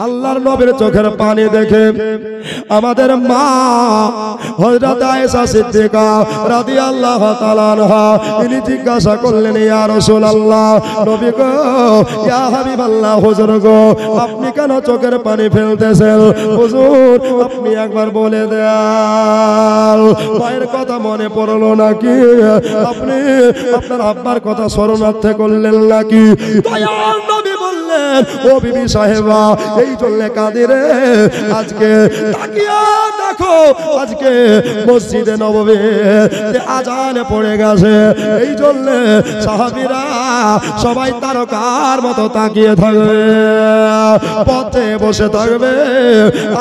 আল্লাহর নবীর চোখের পানি দেখে আমাদের মা হযরত আয়েশা সিদ্দিকা রাদিয়াল্লাহু তাআলা আনহা তিনি জিজ্ঞাসা করলেন, ইয়া রাসূলুল্লাহ, নবী গো, ইয়া হাবিবাল্লাহ, হুজুর গো, আপনি কেন চোখের পানি ফেলতেছেন? হুজুর, আপনি একবার বলে দেন, মায়ের কথা মনে পড়লো নাকি? আপনি আপনার আব্বার কথা স্মরণার্থে করলেন নাকি? দয়াল নবী বললেন, ও বিবি সাহেবা, এই জন্য কাঁদে রে। আজকে তাকিয়া দেখো, আজকে মসজিদে নববীতে আজান পড়ে গেছে, এই জন্য সাহাবীরা সবাই তারকার মতো তাকিয়ে থাকবে, পথে বসে থাকবে।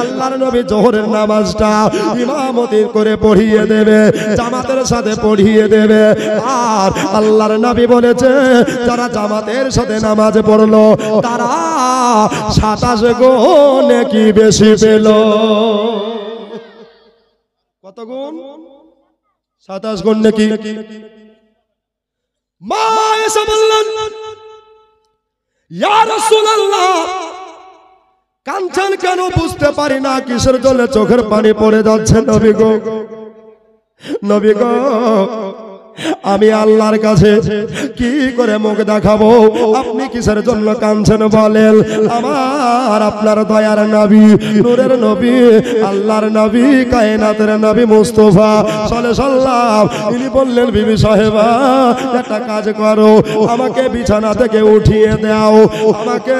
আল্লাহর নবী জোহরের নামাজটা ইমামতি করে পড়িয়ে দেবে, জামাতের সাথে পড়িয়ে দেবে। আর আল্লাহর নবী বলেছে, যারা জামাতের সাথে নামাজ পড়লো তারা 27 গুণ কি বেশি পেল। কত গুণ? 27 গুণ নাকি? মা এসে বললেন, ইয়া রাসূলুল্লাহ, কাঁদছেন কেন? বুঝতে পারি না কিসের জন্য চোখের পানি পড়ে যাচ্ছে। নবী গো, নবী গো, আমি আল্লাহর কাছে কি করে মুখ দেখাবো? আপনি কিসের জন্য কাঁদছেন বলেন? আমার আপনার দয়ার নবী, নূরের নবী, আল্লাহর নবী, কায়নাতের নবী মুস্তাফা সাল্লাল্লাহু, তিনি বললেন, বিবি সাহেবা, একটা কাজ করো, আমাকে বিছানা থেকে উঠিয়ে দাও, আমাকে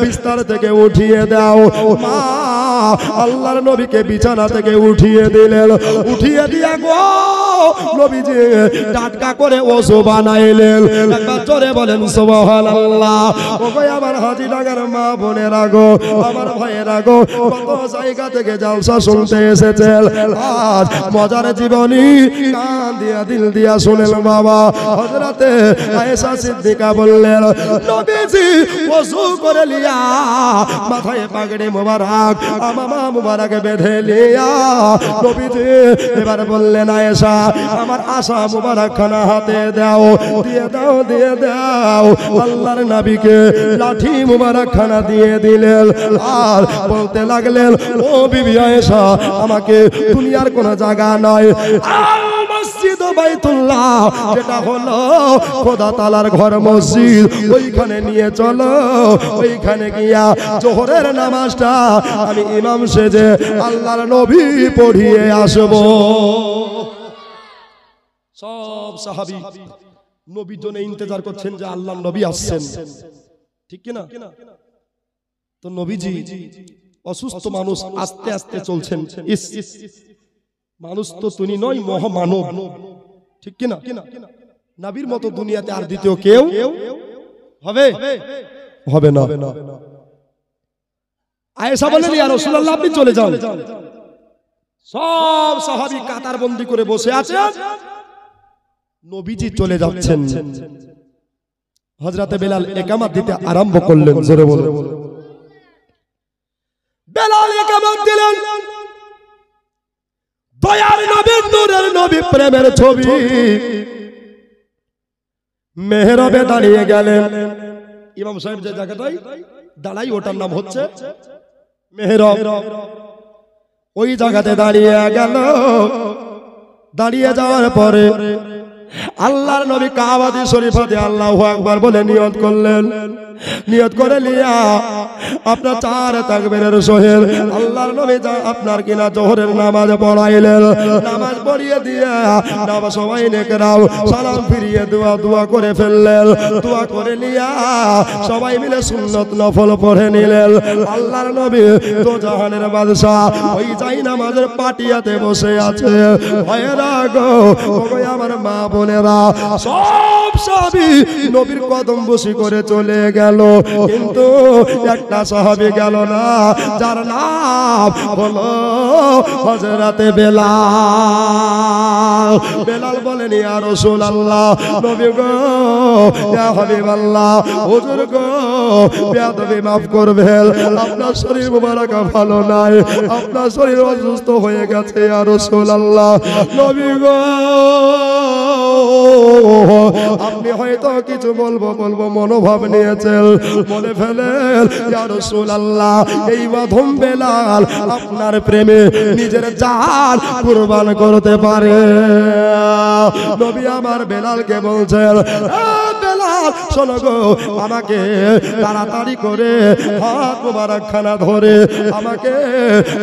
বিস্তার থেকে উঠিয়ে দাও। মা আল্লাহর নবীকে বিছানা থেকে উঠিয়ে দিলেন। উঠিয়ে দিয়া গো নবীজি টাটকা করে ওযু বানাইলেন। একবার জোরে বলেন সুবহানাল্লাহ। ওগো আমার হাজীনগর মা বোনেরা গো, আমার ভাইয়েরা গো, কত জায়গা থেকে জলসা শুনতে এসেছেন, আজ মজার জীবনী কান দিয়া দিল দিয়া শুনেন বাবা। হযরতে আয়েশা সিদ্দিকা বললেন, নবীজি ওযু করে লিয়া মাথায় পাগড়ি মোবারক আমামা মোবারক বেঁধে লিয়া নবীজি এবার বললেন, আয়েশা, আমার আশা মোবারক খানা হাতে দাও, দিয়ে দাও, দিয়ে দাও। আল্লাহর নবীকে লাঠি মোবারক খানা দিয়ে দিলেন আর বলতে লাগলেন, ও বিবি আয়েশা, আমাকে দুনিয়ার কোন জায়গা নয়, মসজিদ বাইতুল্লাহ, যেটা হলো খোদা তাআলার ঘর মসজিদ, ওইখানে নিয়ে চলো। ওইখানে গিয়া জোহরের নামাজটা আমি ইমাম সেজে আল্লাহর নবী পড়িয়ে আসবো। সব সাহাবী নবীর জন্য ইন্তজার করছেন যে আল্লাহর নবী আসছেন, ঠিক কি না? তো নবীজি অসুস্থ মানুষ, আস্তে আস্তে চলছেন। মানুষ তো তিনি নয়, মহামানব, ঠিক কি না? নবীর মতো দুনিয়াতে আর দ্বিতীয় কেউ হবে হবে না। আয়েশা বলেন, ইয়া রাসূলুল্লাহ, আপনি চলে যান। সব সাহাবী কাতারবন্দি করে বসে আছেন, নবীজি চলে যাচ্ছেন। হযরতে বেলাল ইকামত দিতে আরম্ভ করলেন। জোরে বলেন। বেলাল ইকামত দিলেন। দয়ার নবী, নূরের নবী, প্রেমের ছবি মেহরাবে দাঁড়িয়ে গেলেন। ইমাম সাহেব যে জায়গাটায় দাঁড়াই ওটার নাম হচ্ছে মেহরাব। ওই জায়গাতে দাঁড়িয়ে গেল। দাঁড়িয়ে যাওয়ার পরে আল্লাহর নবী কাবাতি শরীফাতে আল্লাহু আকবার বলে নিয়ত করলেন। নিয়ত করে লিয়া আপনার 4 তাকবীরের সহিত আল্লাহর নবী আপনার কিনা জোহরের নামাজ পড়াইলেন। নামাজ পড়িয়ে দিয়া নামাজ সবাই নেকরাও সালাম ফিরিয়ে দোয়া করে ফেললেন। দোয়া করে লিয়া সবাই মিলে সুন্নত নফল পড়ে নিলেন। আল্লাহর নবী তো জাহানের বাদশা ওই যাই নামাজের পাটিয়াতে বসে আছে। ভাইয়েরা গো, ওগো আমার মা বোনেরা, সব সাহাবী নবীর কদম বসি করে চলে গেল, কিন্তু একটা সাহাবী গেল না, যার নাম হলো হযরতে বেলাল। বেলাল বলেন, ইয়া রাসূলুল্লাহ, নবী গো, ইয়া হাবিবাল্লাহ, হুজুর গো, বেয়াদবি মাফ করবেন, আপনার শরীর মুবারক ভালো নাই, আপনার শরীর অসুস্থ হয়ে গেছে ইয়া রাসূলুল্লাহ। নবী গো, আপনি হয়তো কিছু বলবো মনোভাব নিয়েছেন, বলে ফেলেন ইয়া রাসূলুল্লাহ এই মাধ্যম বেলাল আপনার প্রেমে নিজের জান কুরবান করতে পারে। নবী আমার বেলালকে বলছেন, বেলাল শোনো গো, আমাকে তাড়াতাড়ি করে হাত মোবারক খানা ধরে আমাকে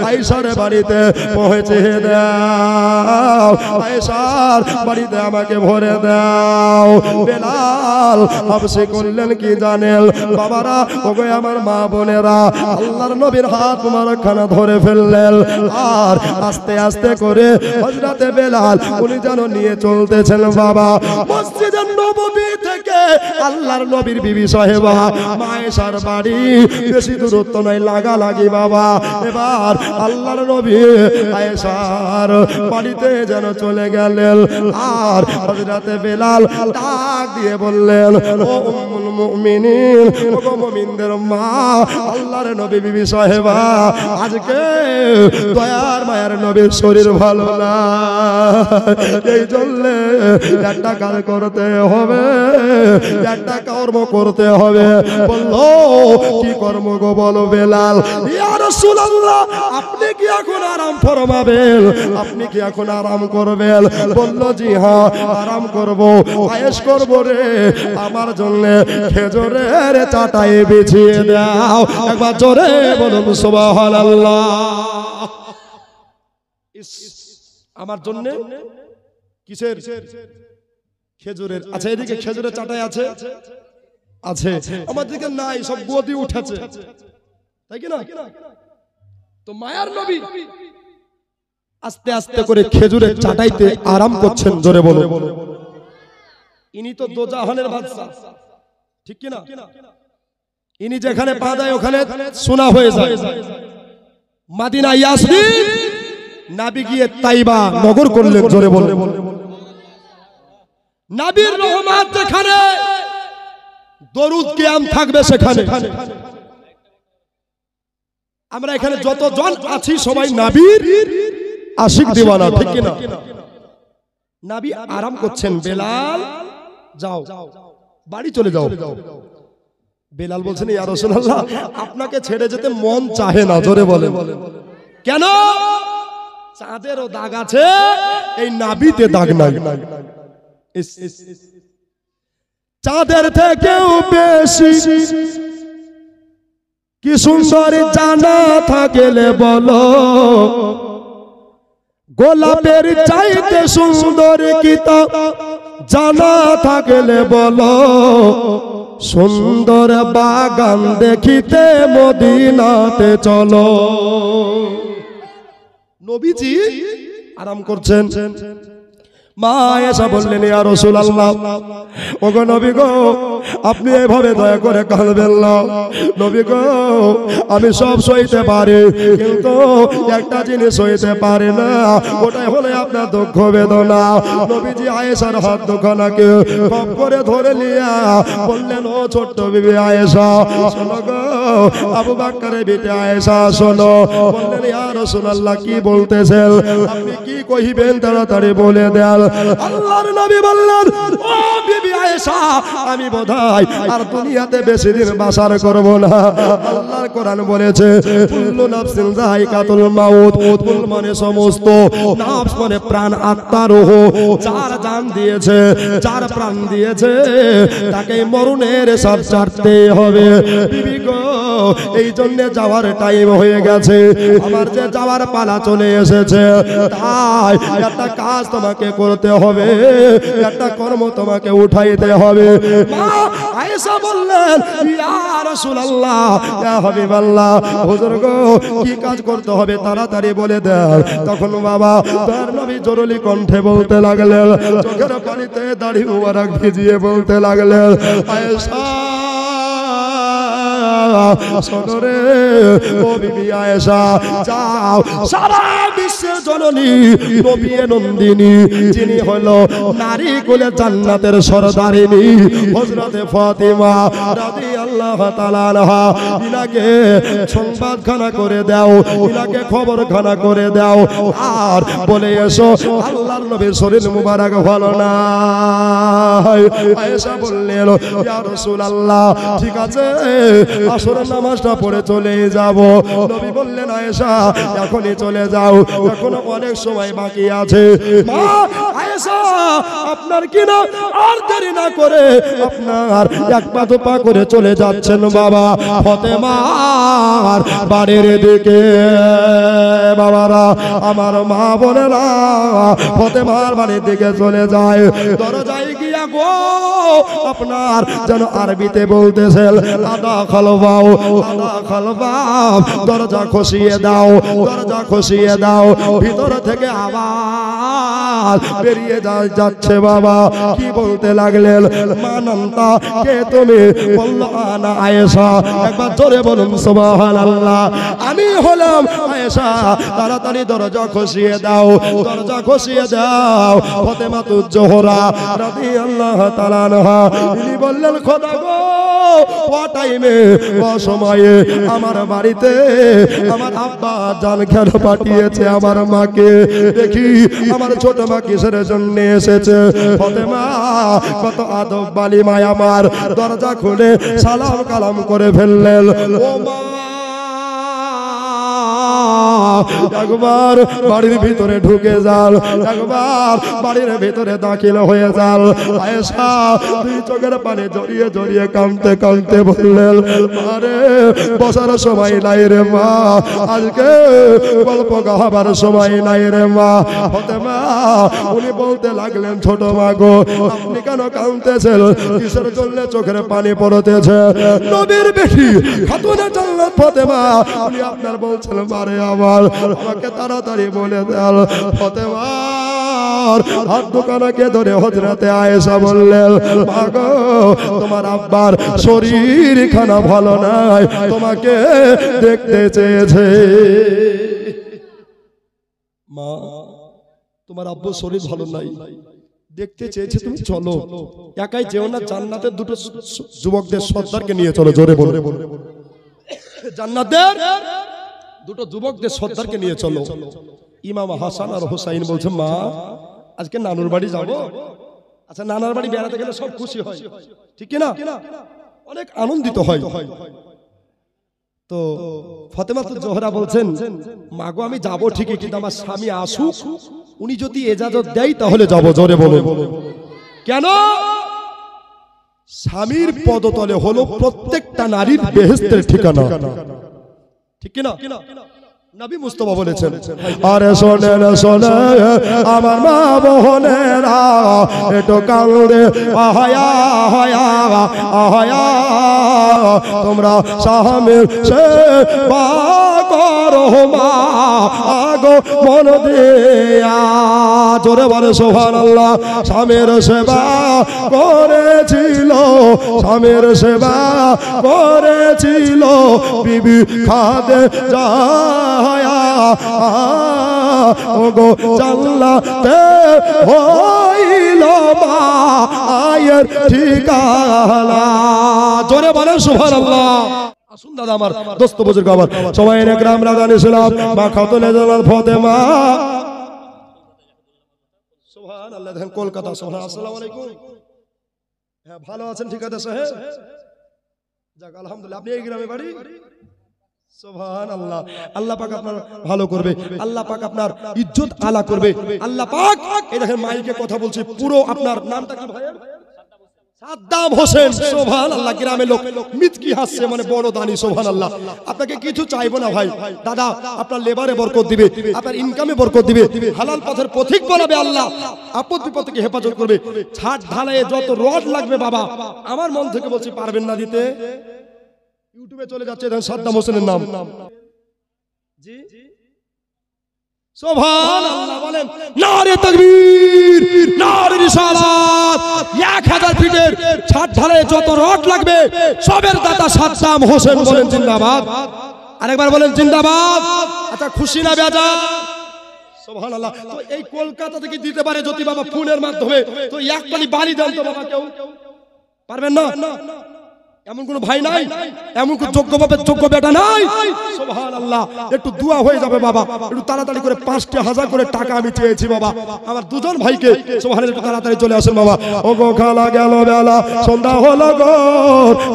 আয়েশার বাড়িতে পৌঁছে দাও, আয়েশার বাড়িতে আমাকে ভরে দাও। বেলাল হাবশি করলেন কি জানেন বাবারা, ওগো আমার মা বোনেরা, আল্লাহর নবীর হাত মোবারক খানা ধরে ফেললেন আর আস্তে আস্তে করে হযরতে বেলাল উনি যেন নিয়ে চলতেছেন বাবা মসজিদের নববী থেকে আল্লাহর নবীর বিবি সাহেবা মা আয়েশার বাড়ি বেশি দূরত্ব নয়, লাগালাগি বাবা। এবার আল্লাহর নবী আয়েশার বাড়িতে যেন চলে গেলেন আর হযরতে বেলাল ডাক দিয়ে বললেন, ও উম্মুল মুমিনিন, ও মুমিনদের মা, আল্লাহর নবী বিবি সাহেবা আজকে দয়ার মায়ার নবীর শরীর ভালো না, এই জন্য একটা কাজ করতে হবে, একটা কর্ম করতে হবে। বললো কি কর্ম গো বলো বেলাল? ইয়া রাসূলুল্লাহ আপনি কি এখন আরাম ফরমাবেন, আপনি কি এখন আরাম করবেন? বললো জি হ্যাঁ আরাম করব, আয়েশ করব রে, আমার জন্য খেজুরের চাটাই বিছিয়ে দাও। একবার জোরে বলুন সুবহানাল্লাহ। আমার জন্য কিসের? খেজুরের। আচ্ছা এদিকে খেজুরের চাটাই আছে আছে, আমার দিকে নাই, সব গদি উঠেছে, তাই কি না? তো মায়ার নবী আস্তে আস্তে করে খেজুরের চাটাইতে আরাম করছেন, জোরে বলো। ইনি তো দোজাহানের বাদশা, ঠিক কি না? ইনি যেখানে পা দেয় ওখানে সোনা হয়ে যায়। মাদিনা ইয়াসরিব নবী গিয়ে তাইবা নগর করলেন, জোরে বলো। নবীর রহমত যেখানে, দরুদ কিয়াম থাকবে সেখানে। আমরা এখানে যতজন আছি সবাই নবীর আশিক দিওয়ানা, ঠিক কি না? নবী আরাম করছেন, বেলাল যাও বাড়ি চলে যাও। বেলাল বলছেন ইয়া রাসূলুল্লাহ আপনাকে ছেড়ে যেতে মন চাহে না, জোরে বলেন। কেন? চাঁদেরও দাগ আছে, এই নাবিতে দাগ নাই। চাঁদের থেকেও বেশি কি সুন্দর জানা থাকলে বলো, গোলাপের চাইতে সুন্দর কি তা জানা থাকলে বলো, সুন্দর বাগান দেখিতে মদিনাতে চলো। নবীজি আরাম করছেন। মা আয়েশা বললেন ইয়া রাসূলুল্লাহ, ওগো নবী গো আপনি এভাবে দয়া করে কাঁদবেন না। নবী গো আমি সব সইতে পারি, কিন্তু একটা জিনিস সইতে পারি না, ওটাই হলো আপনার দুঃখ বেদনা। নবীজি আয়েশার হাত দুখানাকে খপ করে ধরে নিয়া বললেন, ও ছোট্ট বিবি আয়েশা শোনো গো, আবু বকরের বিটি আয়েশা শোনো। বললেন ইয়া রাসূলুল্লাহ কি বলতেছেন, আপনি কি কইবেন তাড়াতাড়ি বলে দেন। আল্লাহর নবী বললেন, ও বিবি আয়েশা আমি বোধহয় আর দুনিয়াতে বেশি দিন বাসার করব না। আল্লাহর কোরআন বলেছে কুল্লু নাফসিন যায়কাতুল মাউত, কুল মানে সমস্ত, নাফস মানে প্রাণ, আত্মা, রূহ, যার জান দিয়েছে, যার প্রাণ দিয়েছে তাকে মরণের স্বাদ চাটতে হবে। বিবি গো এই জন্য যাওয়ার টাইম হয়ে গেছে, আমার যে যাওয়ার পালা চলে এসেছে, তাই একটা কাজ তোমাকে করতে হবে, একটা কর্ম তোমাকে উঠাইতে হবে। মা আয়েশা বললেন ইয়া রাসূলুল্লাহ ইয়া হাবিবাল্লাহ, হুজুর গো কি কাজ করতে হবে তাড়াতাড়ি বলে দেন। তখন বাবা তার নবী জরুরি কণ্ঠে বলতে লাগলেন, চোখের পানিতে দাড়ি মুবারক ভিজিয়ে বলতে লাগলেন, আয়েশা শোনো রে ও বিবি আয়েশা, যাও সারা বিশ্বের জননী নবী নন্দিনী, যিনি হলো নারী কুলে জান্নাতের সরদারিনী হযরতে ফাতিমা রাদিয়াল্লাহু তাআলা আনহা, ইনাকে সংবাদখানা করে দাও, ইনাকে খবরখানা করে দাও, আর বলে এসো আল্লাহর নবীর শরীর মুবারক ভালো না। আয়েশা বললেন ইয়া রাসূলুল্লাহ, ঠিক আছে আসরের নামাজটা পড়ে চলে যাব। নবী বললেন আয়েশা এখনই চলে যাও, এখনো অনেক সময় বাকি আছে। মা আয়েশা, আপনার কি না আর দেরি না করে আপনার এক পা দু পা করে চলে যাচ্ছেন বাবা ফাতেমার বাড়ির দিকে। বাবারা আমার মা বোনেরা ফাতেমার বাড়ির দিকে চলে যায়। দরজায় গিয়া গো আপনার যেন আরবিতে বলতেছেন আদা খালবাও, আদা খালবাও, দরজা খসিয়ে দাও, দরজা খসিয়ে দাও। ভিতর থেকে আওয়াজ বেরিয়ে যাচ্ছে বাবা। কি বলতে লাগলেন? মানান্তা, কে তুমি? বলল আনা আয়েশা। একবার জোরে বলুন সুবহানাল্লাহ। আমি হলাম আয়েশা। তাড়াতাড়ি দরজা খসিয়ে দাও, দরজা খসিয়ে দাও। ফাতেমাতুজ জোহরা রাদিয়াল্লাহু তাআলা আনহা তিনি বললেন খোদা গো, ও টাইমে ও সময়ে আমার বাড়িতে আমার আব্বা জান কেন পাঠিয়েছে আমার মাকে? দেখি আমার ছোট মা কিসের জন্য এসেছে। ফাতেমা কত আদব বালি মায় আমার দরজা খুলে সালাম কালাম করে ফেললেন। ও মা, একবার বাড়ির ভিতরে ঢুকে যান, একবার বাড়ির ভিতরে দাখিল হয়ে যান। আয়েশা দুই চোখের পানি জড়িয়ে জড়িয়ে কাঁদতে কাঁদতে বললেন আরে বসার সময় নাই রে মা, আজকে গল্প গাহাবার সময় নাই রে মা। ফাতেমা উনি বলতে লাগলেন ছোট মা গো, আপনি কেন কাঁদতেছেন? কিসের জন্য চোখের পানি পড়তেছে? নবীর বেটি খাতুনে জান্নাত ফাতেমা উনি আপনার বলছেন মারে আমার, আমাকে তাড়াতাড়ি বলে দেন। ফাতেমার হাত দোকানাকে ধরে হযরতে আয়েশা বললেন মা গো, তোমার আব্বার শরীর খানা ভালো নাই, তোমাকে দেখতে চেয়েছে। মা, তোমার আব্বুর শরীর ভালো নাই, দেখতে চেয়েছে, তুমি চলো। একাই যেও না, জান্নাতের দুটো যুবকদের সর্দারকে নিয়ে চলো। জোরে বলো, জান্নাতের দুটো যুবকদের সর্দারকে নিয়ে চলো। ইমাম হাসান আর হোসাইন বলছে মা আজকে নানুর বাড়ি যাবো। আচ্ছা, নানার বাড়ি বেড়াতে গেলে সব খুশি হয়, ঠিক কিনা? অনেক আনন্দিত হয়। তো ফাতেমাতুজ জোহরা বলছেন মা গো, আমি যাবো ঠিকই, কিন্তু আমার স্বামী আসুক, উনি যদি ইজাজত দেয় তাহলে যাবো। জোরে বলো। কেন? স্বামীর পদতলে হলো প্রত্যেকটা নারীর বেহেশতের ঠিকানা, ঠিক কিনা? নবী মুস্তাফা বলেছেন আরে শোনেন শোনে আমার মা বোনেরা, একটু কাঁদে আহায়া আহায়া আহায়া, তোমরা স্বামীর সেবা করো মা আগো মন দিয়া। জোরে বলে সুবহানাল্লাহ। স্বামীর সেবা করেছিল, স্বামীর সেবা করেছিল বিবি খাদিজা ওগো, জান্নাতে হইল মা আয়ের ঠিকানা। জোরে বলেন সুবহানাল্লাহ। আসুন দাদা আমার দোস্ত বুজুর্গ আমার সবাই একরাম রাজানি ছিলাম মা খাতুনে জান্নাত ফাতেমা সুবহানাল্লাহ। দেখেন কলকাতা। সুবহানাল্লাহ। আসসালামু আলাইকুম। হ্যাঁ, ভালো আছেন? ঠিক আছে সাহেব, যাক আলহামদুলিল্লাহ। আপনি এই গ্রামে বাড়ি? সুবহানাল্লাহ। আল্লাহ পাক আপনার ভালো করবে, আল্লাহ পাক আপনার ইজ্জত আলা করবে, আল্লাহ পাক। এই দেখেন মাইকে কথা বলছি, পুরো আপনার নামটা কি ভাই? সাদ্দাম হোসেন। সুবহানাল্লাহ। গ্রামের লোক মিথকি হাসছে, মানে বড় দানি। সুবহানাল্লাহ। আপনাকে কিছু চাইবো না ভাই, দাদা আপনার লেবারে বরকত দিবে, আপনার ইনকামে বরকত দিবে, হালাল পথের পথিক বানাবে আল্লাহ, আপদ বিপদ থেকে হেফাজত করবে। ছাদ ঢালাইয়ে যত রড লাগবে বাবা, আমার মন থেকে বলছি পারবেন না দিতে। ইউটিউবে চলে যাচ্ছে সাদ্দাম হোসেনের নাম। জি সুবহানাল্লাহ বলেন, নারে তাকবীর, নারে রিসালাত। 1000 ফিটের ছাদ ঢালে যত রড লাগবে সবের দাতা সাদ্দাম হোসেন বলেন জিন্দাবাদ। আরেকবার বলেন জিন্দাবাদ। আচ্ছা খুশি না বেজার? সুবহানাল্লাহ। তো এই কলকাতা থেকে দিতে পারে যদি বাবা ফোনের মাধ্যমে, তো এক পালি বাড়ি দেন তো বাবা, কেউ পারবেন না? এমন কোন ভাই নাই, এমন কোন যোগ্য বাপের যোগ্য বেটা নাই? সুবহানাল্লাহ। একটু দোয়া হয়ে যাবে বাবা, একটু তাড়াতাড়ি করে 5,000 করে টাকা আমি চেয়েছি বাবা আমার দুজন ভাইকে। সুবহানাল্লাহ, একটু তাড়াতাড়ি চলে আসেন বাবা। ও গো খালা গেল বেলা, সন্ধ্যা হলো গো,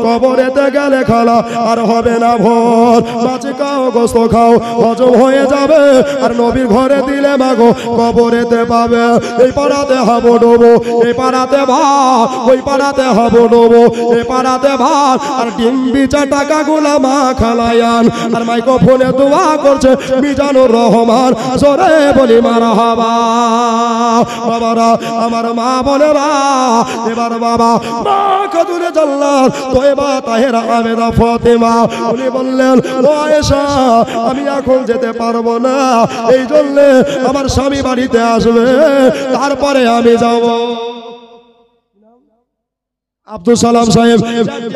কবরেতে গেলে খালা আর হবে না ভোর। মাছ খাও গোস্ত খাও হজম হয়ে যাবে, আর নবীর ঘরে দিলে মাগো কবরেতে পাবে। এই পাড়াতে হাবো ডোবো, এই পাড়াতে ভাত, ওই পাড়াতে হাবো ডোবো, এই পাড়াতে ভাত, আর ডিম বিচা টাকা গুলা মা খালায়ান। আর মাইক্রোফোনে দোয়া করছে মিজানুর রহমান, জোরে বলি মারহাবা। বাবারা আমার মা বোনেরা, এবার বাবা মা খাতুনে জান্নাত তয়বা তাহেরা আমেনা ফাতেমা উনি বললেন, ও আয়েশা আমি এখন যেতে পারবো না, এই জন্য আমার স্বামী বাড়িতে আসবে, তারপরে আমি যাব। আব্দুল সালাম সাহেব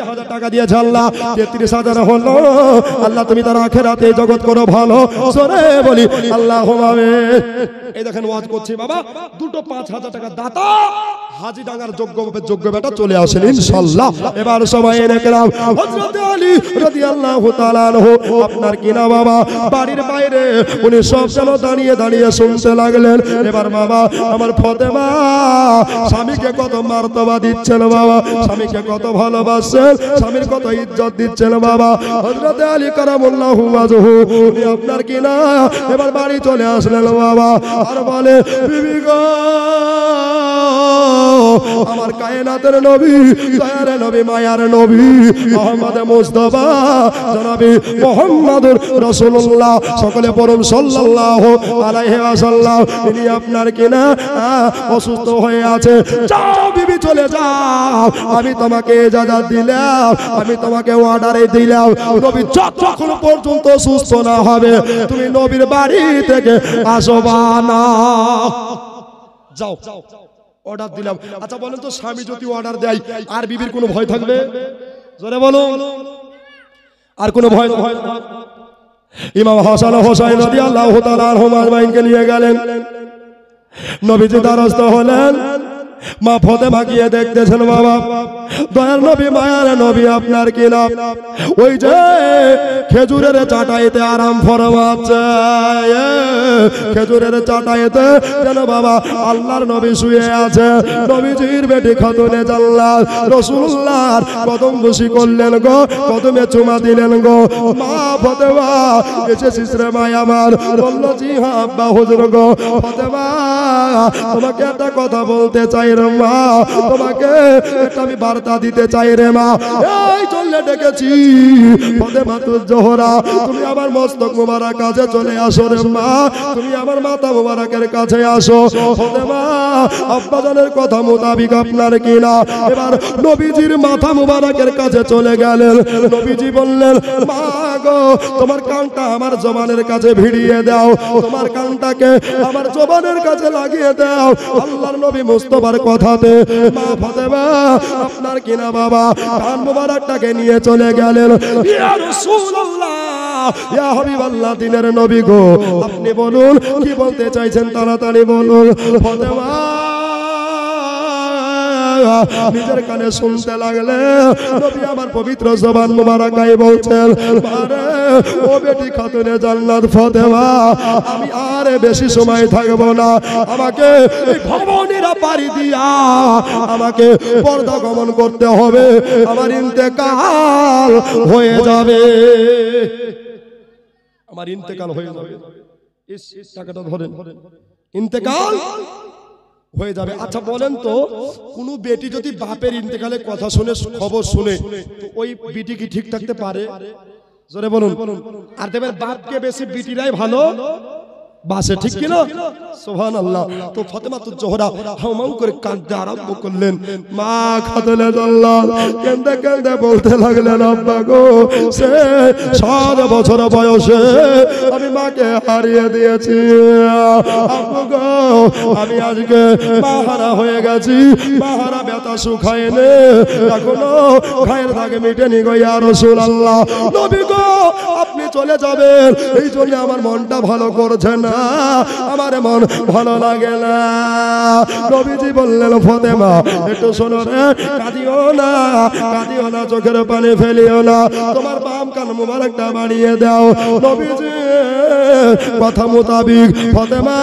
1000 টাকা দিয়েছে আল্লাহ, 33,000 হলো। আল্লাহ তুমি তার আখিরাতে জগৎ করো ভালো, সরে বলি আল্লাহুম্মা আমিন। এই দেখেন ওয়াজ করছি বাবা, দুটো 5,000 টাকা দাতা হাজীডাঙ্গার যোগ্য বেটা চলে আসেন ইনশাআল্লাহ। এবার সবাই নেকরাম হযরত আলী রাদিয়াল্লাহু তাআলা আনহু আপনার কিনা বাবা বাড়ির বাইরে উনি সব যেন দাঁড়িয়ে দাঁড়িয়ে শুনতে লাগলেন। এবার বাবা আমার ফাতেমা স্বামীকে কত মার্তবা দিচ্ছেন বাবা, স্বামীকে কত ভালোবাসেন, স্বামীর কত ইজ্জত দিচ্ছেন বাবা। হযরত আলী কারামাল্লাহু ওয়াজহু উনি আপনার কিনা এবার বাড়ি চলে আসলেন বাবা, আর বলে বিবি গো আমার কায়নাতের নবী, দয়ার নবী, মায়ার নবী মুহাম্মদ মুস্তাফা জনাবে মুহাম্মদুর রাসূলুল্লাহ, সকলে পড়ুন সাল্লাল্লাহু আলাইহি ওয়াসাল্লাম। ইনি আপনার কিনা অসুস্থ হয়ে আছে, যাও বিবি চলে যাও, আমি তোমাকে ইজাজত দিলাম, আমি তোমাকে অর্ডারে দিলাম, নবী যতক্ষণ পর্যন্ত সুস্থ না হবে তুমি নবীর বাড়ি থেকে আসবা না, যাও অর্ডার দিলাম। আচ্ছা বলেন তো স্বামী যদি অর্ডার দেয় আর বিবির কোনো ভয় থাকবে? জোরে বলো, আর কোনো ভয়? ইমাম হাসান হোসেন রাদিয়াল্লাহু তাআলা আনহুমা আজমাইনকে নিয়ে গেলেন, নবীজি দ্বারস্থ হলেন। মা ফাতেমা গিয়ে দেখতেছেন বাবা দয়ার নবী, মায়ার নবী আপনার কিনা ওই যে খেজুরের চাটাইতে আরাম ফরমাচ্ছে, খেজুরের চাটাইতে যেন বাবা আল্লাহর নবী শুয়ে আছে। নবীজির বেটি খাতুনে জান্নাত রাসূলুল্লাহর কদম বসি করলেন গো, কদমে চুমা দিলেন গো। মা ফাতেমা এসেছিস রে মা আমার, বলল জি হ্যাঁ আব্বা হুজুর গো। ফাতেমা তোমাকে একটা কথা বলতে চাই রে মা, তোমাকে একটা আমি বার্তা দিতে চাই রে মা, এই চলে ডেকেছি ফাতেমা তুজ জোহরা, তুমি আমার মস্তক মোবারক কাছে চলে আসো রে মা, তুমি আমার মাথা মোবারকের কাছে আসো। ফাতেমা আব্বাজানের কথা মোতাবিক আপনার কিনা এবার নবীজির মাথা মোবারকের কাছে চলে গেলেন। নবীজি বললেন মা গো তোমার কানটা আমার জবানের কাছে ভিড়িয়ে দাও, তোমার কানটাকে আমার জবানের কাছে লাগিয়ে দাও। আল্লাহর নবী মুস্তাফার কথাতে মা ফাতেমা আপনার কিনা বাবা কান মোবারকটাকে নিয়ে চলে গেলেন। ইয়া রাসূলুল্লাহ, ইয়া হাবিবাল্লাহ, দিনের নবী গো আপনি বলুন কি বলতে চাইছেন, তাড়াতাড়ি বলুন। ফাতেমা নিজের কানে শুনতে লাগলে নবী আমার পবিত্র জবান মোবারকায় বলছেন, আরে ও বেটি খাতুনে জান্নাত ফাতেমা, আমি আর বেশি সময় থাকবো না, আমাকে এই ভবনেরা পাড়ি দিয়া আমাকে পর্দা গমন করতে হবে, আমার ইন্তেকাল হয়ে যাবে, আমার ইন্তেকাল হয়ে যাবে। ইস টাকাটা ধরেন, ইন্তেকাল হয়ে যাবে। আচ্ছা বলেন তো কোন বেটি যদি বাপের ইন্তেকালের কথা শুনে, খবর শুনে, ওই বেটি কি ঠিক থাকতে পারে? জোরে বলুন। আর দেবের বাপকে বেশি বিটিরাই ভালো বাসে, ঠিক কিনা? সুবহানাল্লাহ। তো ফাতেমা তো জোহরা হাউমাউ করে কাঁদতে আরম্ভ করলেন। মা খাদলে জাল্লাত কাঁদতে কাঁদতে বলতে লাগলেন, আব্বা গো, সে 7 বছর বয়সে আমি মাকে হারিয়ে দিয়েছি। আব্বা গো, আমি আজকে মাহারা হয়ে গেছি, মাহারা ব্যথা শুকায় নে, এখনো ঘায়ের দাগে মিটেনি গো ইয়া রাসূলুল্লাহ। নবী গো, আপনি চলে যাবেন, এই জন্য আমার মনটা ভালো করছে না, আমার মন ভালো লাগে না। নবীজি বললেন, ফাতেমা একটু শোনো রে, কাঁদিও না, কাঁদিও না, চোখের পানি ফেলিও না, তোমার বাম কান মুবারকটা বাড়িয়ে দাও। নবীজি কথা মোতাবিক ফাতেমা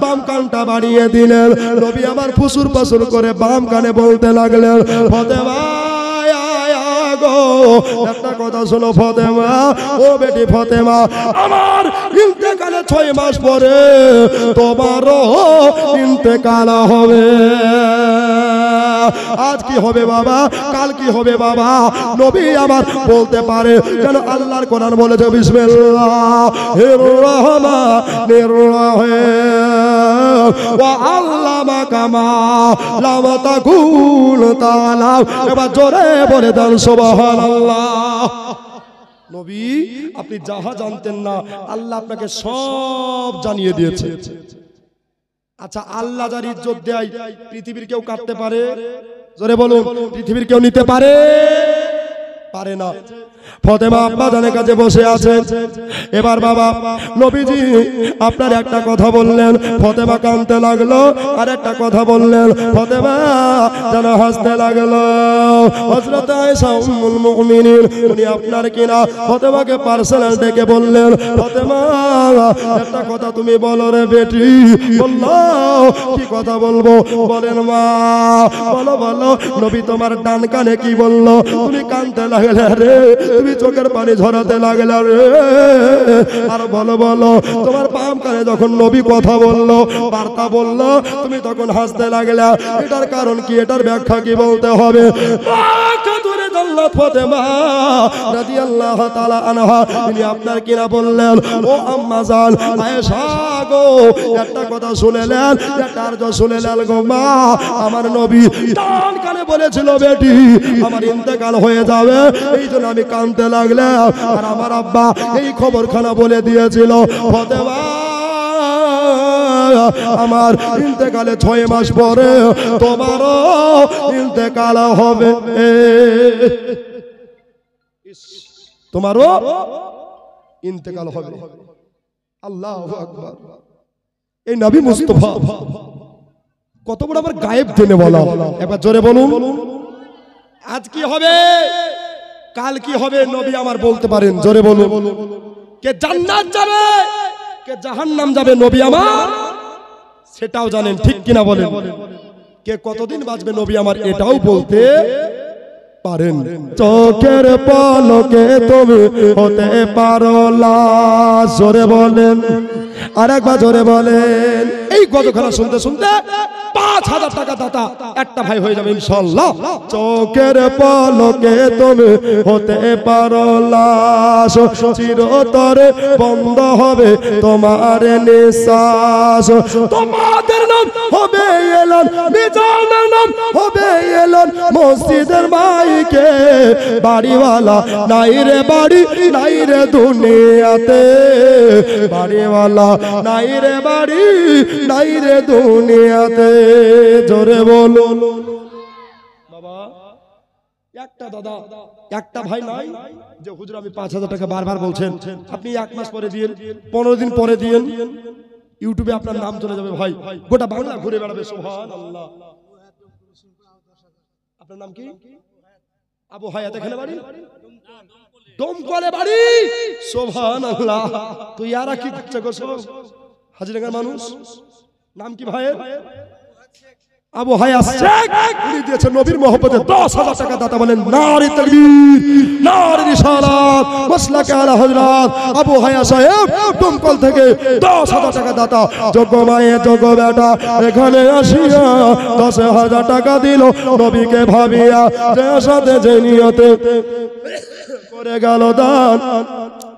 বাম কানটা বাড়িয়ে দিলেন। নবী আবার ফুসুর ফাসুর করে বাম কানে বলতে লাগলেন, ফাতেমা একটা কথা শোনো ফাতেমা, ও বেটি ফাতেমা, আমার ইন্তেকালে 6 মাস পরে তোমারও ইন্তেকাল হবে। আজ কি হবে বাবা, কাল কি হবে বাবা? নবী আমার বলতে পারে, যেন আল্লাহর কোরআন বলেছে, বিসমিল্লাহির রহমানির রহিম ওয়া আল্লামাকা মা লাম তাকুন তাআলাম। এবার জোরে বলে দেন সুবহানাল্লাহ। নবী, আপনি যাহা জানতেন না আল্লাহ আপনাকে সব জানিয়ে দিয়েছে। আচ্ছা, আল্লাহ যার ইজ্জত দেয় পৃথিবীর কেউ কাটতে পারে? জোরে বলুন, পৃথিবীর কেউ নিতে পারে? পারে না। ফাতেমা আব্বা জানের কাছে বসে আছেন। এবার বাবা নবীজি আপনার একটা কথা বললেন, ফাতেমা কাঁদতে লাগলো, আর একটা কথা বললেন, ফাতেমা যেন হাসতে লাগলো। হযরত আয়েশা উম্মুল মুমিনিন উনি আপনার কিনা ফাতেমাকে পার্সোনাল ডেকে বললেন, ফাতেমা একটা কথা তুমি বলো রে বেটি। বললো, কি কথা বলবো? বলেন মা, বলো বলো। নবী তোমার ডান কানে কি বললো? তুমি কাঁদতে লাগলে রে, তুমি চোখের পানি ঝরাতে লাগলে রে। আর বলো বলো, তোমার বাম কানে যখন নবী কথা বললো, বার্তা বললো, তুমি তখন হাসতে লাগলে, এটার কারণ কি, এটার ব্যাখ্যা কি বলতে হবে? ফাতেমা রাদিয়াল্লাহু তাআলা আনহা তিনি আপনার কিনা বললেন, ও আম্মা জান আয়েশা গো, একটা কথা শুনে নেন, একটা আরজ শুনে নেন গো মা। আমার নবী ডান কানে বলেছিল, বেটি আমার ইন্তেকাল হয়ে যাবে, এই জন্য আমি কাঁদতে লাগলাম। আর আমার আব্বা এই খবরখানা বলে দিয়েছিল, ফাতেমা আমার ইন্তেকালে 6 মাস পরে তোমারও ইন্তেকাল হবে, তোমারও ইন্তেকাল হবে। আল্লাহু আকবার। এই নবী মুস্তাফা কত বড় আমার গায়েব জেনে বলা। একবার জোরে বলুন, আজ কি হবে, কাল কি হবে, নবী আমার বলতে পারেন। জোরে বলুন। কে জান্নাত যাবে, কে জাহান্নাম যাবে, নবী আমার সেটাও জানেন, ঠিক কিনা বলেন? কে কতদিন বাঁচবে, নবী আমার এটাও বলতে পারেন। চোখের পলকে তুমি হতে পারো লাশ। জোরে বলেন, আরেকবার জোরে বলেন। এই গজখানা শুনতে শুনতে 5000 টাকা দাতা একটা ভাই হয়ে যাবে ইনশাআল্লাহ। চোখের পলকে তুমি হতে পারো লাশ, চিরতরে বন্ধ হবে তোমার নিঃশ্বাস। তোমাদের নাম হবে এলান, মিজানের নাম হবে এলান, মসজিদের মাইকে বাড়িওয়ালা নাই রে বাড়ি, নাই রে দুনিয়াতে বাড়িওয়ালা নাই রে বাড়ি, নাই রে দুনিয়াতে। জোরে বলুন বাবা। একটা দাদা একটা ভাই নাই যে হুজুর আমি 5000 টাকা বারবার বলছেন, আপনি 1 মাস পরে দিয়েন, 15 দিন পরে দিয়েন, ইউটিউবে আপনার নাম চলে যাবে ভাই, গোটা বাংলা ঘুরে বেড়াবে। সুবহানাল্লাহ। আপনার নাম কি? আবু হায়াত। এখানে বাড়ি দমকলে বাড়ি। সুবহানাল্লাহ। তুই আর কি করছে গো? সব হাজিরাঙ্গার মানুষ। নাম কি ভাইয়ের? আবু হায়াত শেখ। উনি দিয়েছেন নবীর মহব্বতে 10000 টাকা দাতা। বলেন নারে তাকবীর, নারে রিসালাত, মাসলাকে আলা হযরত আবু হায়াত সাহেব দমকল থেকে 10000 টাকা দাতা। যোগ্য মায়ে যোগ্য বেটা এখানে আসিয়া 10000 টাকা দিল নবীকে ভাবিয়া, যে সাথে যে নিয়তে করে গেল দান।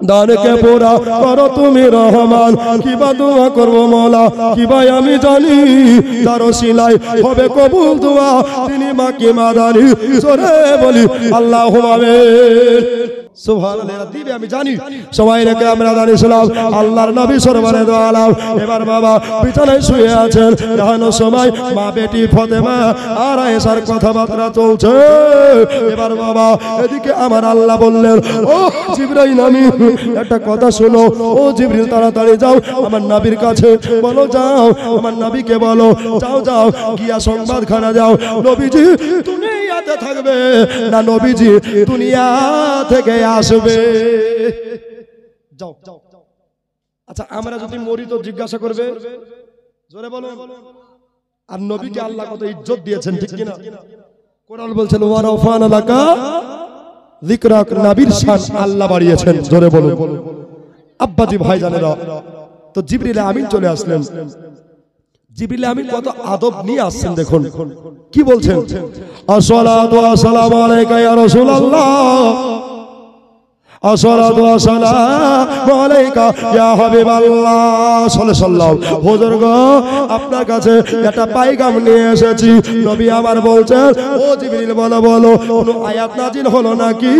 দানকে পুরা করো তুমি রহমান, কিবা দোয়া করবো মওলা, কিবা আমি জানি তার ওসিলায় হবে কবুল দোয়া, তিনি মাকে মাদানি জোরে বলি আল্লাহুম্মা আমিন। সুবহানাল্লাহ দিবে আমি জানি সবাই রেখে আমরা জানিছিলাম আল্লাহর নবী সরবরে দো আলাম। এবার বাবা বিছানায় শুয়ে আছেন, জানো সময় মা বেটি ফাতেমা আর আয়েশার কথাবার্তা চলছে। এবার বাবা এদিকে আমার আল্লাহ বললেন, ও জিবরাইল আমি একটা কথা শোনো, ও জিবরিল তাড়াতাড়ি যাও আমার নবীর কাছে বলো, যাও আমার নবীকে বলো, যাও যাও গিয়া সংবাদ খানা যাও, নবীজি দুনিয়াতে থাকবে না নবীজি দুনিয়া থেকে আসবে। যাও আচ্ছা আমরা যদি মরি তো জিজ্ঞাসা করবে, জোরে বলো। আর নবীকে আল্লাহ কত ইজ্জত দিয়েছেন ঠিক কিনা? কোরআন বলছেন ওয়া রাফানা লাকা যিকরাক, নবীর শান আল্লাহ বাড়িয়েছেন, জোরে বলো। আব্বাজি ভাইজানেরা, তো জিবরিল আমিন চলে আসলেন। জিবরিল আমিন কত আদব নিয়ে আসছেন দেখুন কি বলছেন, আসসালাতু ওয়াসসালামু আলাইকা ইয়া রাসূলুল্লাহ, আসসালাতু ওয়াসসালামু আলাইকা ইয়া হাবিবাল্লাহ সাল্লাল্লাহু। হুজুর গো আপনার কাছে একটা পায়গাম নিয়ে এসেছি। নবী আমার বলছেন, ও জিবরিল বলো বলো, কোনো আয়াত নাজিল হলো নাকি,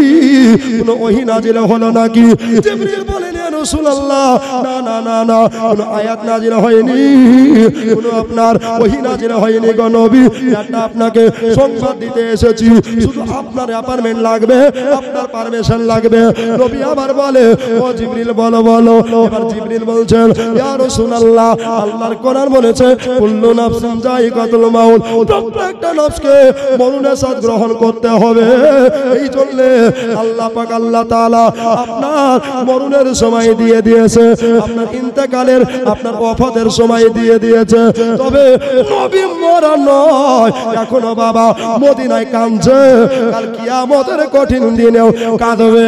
কোনো ওহী নাজিল হলো নাকি? জিবরিল বলেন ইয়া রাসূলুল্লাহ না না না না, কোনো আয়াত নাজিল হয়নি, কোনো আপনার ওহী নাজিল হয়নি গো নবী, একটা আপনাকে সংবাদ দিতে এসেছি। শুধু আপনার অ্যাপয়েন্টমেন্ট লাগবে, আপনার পারমিশন লাগবে। নবী আবার বলে, ও জিবরিল বলো বলো। এবার জিবরিল বলছেন, ইয়া রাসূলুল্লাহ আল্লাহর কোরআন বলেছে কুল্লু নাফসিন যায়িকাতুল মাউত, প্রত্যেকটা নফসকে মরণের স্বাদ গ্রহণ করতে হবে। এই জন্য আল্লাহ পাক আল্লাহ তাআলা আপনার মরণের সময় দিয়ে দিয়েছে, আপনার ইন্তেকালের আপনার ওফাতের সময় দিয়ে দিয়েছে। তবে নবী মরা নয়, এখনো বাবা মদিনায় কাঁদছে, কাল কিয়ামতের কঠিন দিনেও কাঁদবে।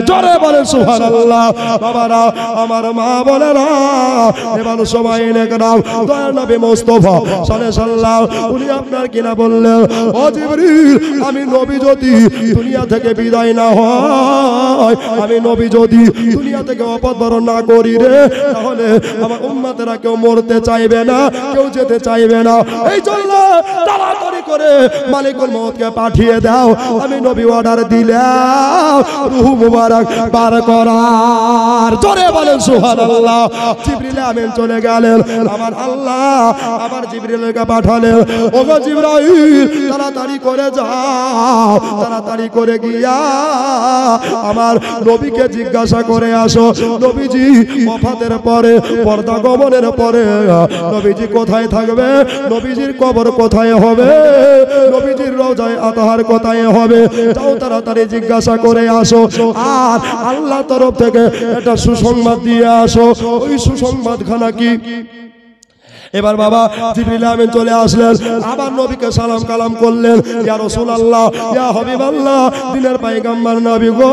জোরে বলেন সুবহানাল্লাহ। বাবারা আমার মা বোনেরা, এবার সবাই নেকরাম দয়ার নবী মুস্তাফা সাল্লাল্লাহু উনি আপনার কিনা বললেন, ও জিবরিল আমি নবী যদি দুনিয়া থেকে বিদায় না হয়, আমি নবী যদি দুনিয়া থেকে অপতরণ না করি রে, তাহলে আমার উম্মতেরা কেউ মরতে চাইবে না, কেউ যেতে চাইবে না। এই জন্য তাড়াতাড়ি করে মালিকুল মউতকে পাঠিয়ে দাও। আমি নবী অর্ডার দিলাম রূহ মুবারক বার করার। জোরে বলেন সুবহানাল্লাহ। জিবরিল আমিন চলে গেলেন, আমার আল্লাহ আবার জিবরিলকে পাঠালেন, ওগো জিবরাইল তাড়াতাড়ি করে যাও, তাড়াতাড়ি করে গিয়া আমার নবীকে জিজ্ঞাসা করে আসো, নবীজি ওফাতের পরে পর্দা গমনের পরে নবীজি কোথায় থাকবে, নবীজির কবর কোথায় হবে, নবীজির রওজায়ে আতহার কোথায় হবে, যাও তাড়াতাড়ি জিজ্ঞাসা করে আসো। আর আল্লাহ তরফ থেকে একটা সুসংবাদ দিয়ে আসো। ওই সুসংবাদখানা কি? এবার বাবা জিবরিল আমিন চলে আসলেন, আবার নবীকে সালাম কালাম করলেন, ইয়া রাসূলুল্লাহ ইয়া হাবিবাল্লাহ, দিনের পয়গম্বর নবী গো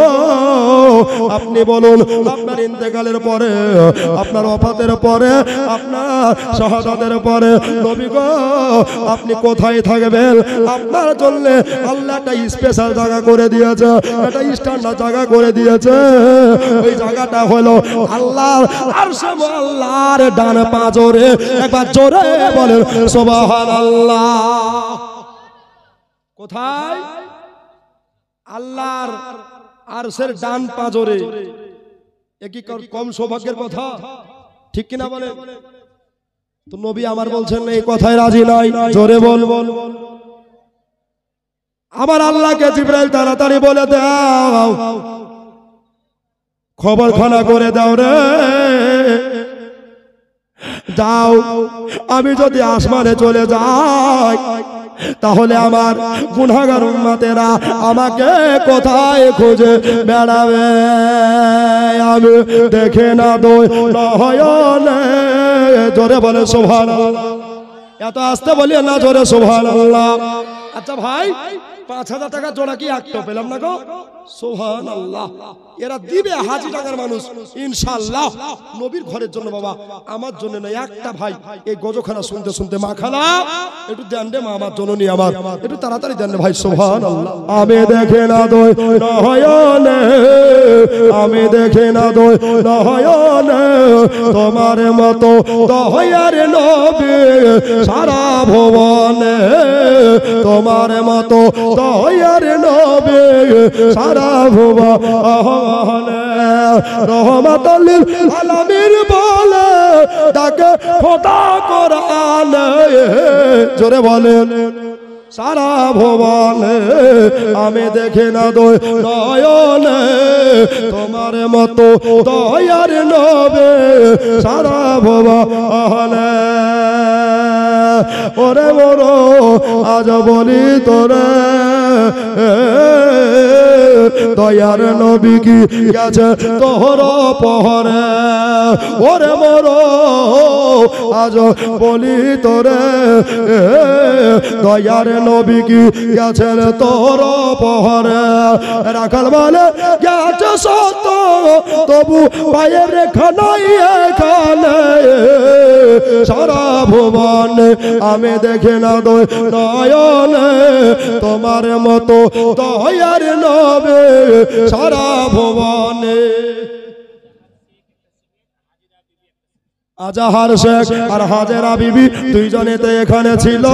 আপনি বলুন আপনার ইন্তেকালের পরে, আপনার ওফাতের পরে, আপনার শাহাদাতের পরে নবী গো আপনি কোথায় থাকবেন? আপনার জন্য আল্লাহ একটা স্পেশাল জায়গা করে দিয়েছে, একটা স্ট্যান্ডার্ড জায়গা করে দিয়েছে। ওই জায়গাটা হলো আল্লাহর আরশে আল্লাহর ডান পাঁজরে। একবার জোরে বলেন সুবহানাল্লাহ। কোথায়? আল্লাহর আরশের ডান পাঁজরে। এ কি কম সৌভাগ্যের কথা? ঠিক কিনা বলেন? তো নবী আমার বলছেন এই কথায় রাজি নাই, জোরে বল। আমার আল্লাহকে জিবরাইল তাড়াতাড়ি বলে দাও, খবরখানা করে দাও রে, যাও আমি যদি আসমানে চলে যাই তাহলে আমার গুনাহগার উম্মতেরা আমাকে কোথায় খুঁজে বেড়াবে, আমি দেখে না দই নয়নে। জোরে বলে সুবহানাল্লাহ। এত আস্তে বলি না, জোরে সুবহানাল্লাহ। আচ্ছা ভাই ৫,০০০ টাকা জোড়া কি একটা পেলাম না গো? সুবহানাল্লাহ। এরা দিবে হাজি টাকার মানুষ ইনশাআল্লাহ নবীর ঘরের জন্য। বাবা আমার জন্য না, একটা ভাই এই গজখানা শুনতে শুনতে মা খালা একটু দেন রে মা, আমার জননী আমার, একটু তাড়াতাড়ি দেন রে ভাই। সুবহানাল্লাহ। আমি দেখে না দই নয়নে, আমি দেখে না দই নয়নে, তোমার মতো দয়ার নবী সারা ভুবনে, তোমার মতো দয়ার নবী সারা ভুবনে। রহমাতুল লিল আলামিন বলে তাকে খোদা কোরআনে, জোরে বলেন সারা ভুবনে। আমি দেখে না দই নয়নে, তোমার মতো দয়ার নবী সারা ভুবনে। ওরে মোরো আজ বলি তোরে, দয়ার নবী কি গেছে তোর পহরে। ওরে মোরো আজ বলি তোরে, দয়ার নবী কি গেছেন তোর পহরে। রাখাল বলে গেছে সত্য, তবু পায়ের রেখা নাই এখানে সারা ভুবনে। আমি দেখে না দই নয়নে, তোমার মতো দয়ার নবী সারা ভুবনে। আজাহার শেখ আর হাজেরা বিবি দুইজনেতে এখানে ছিল,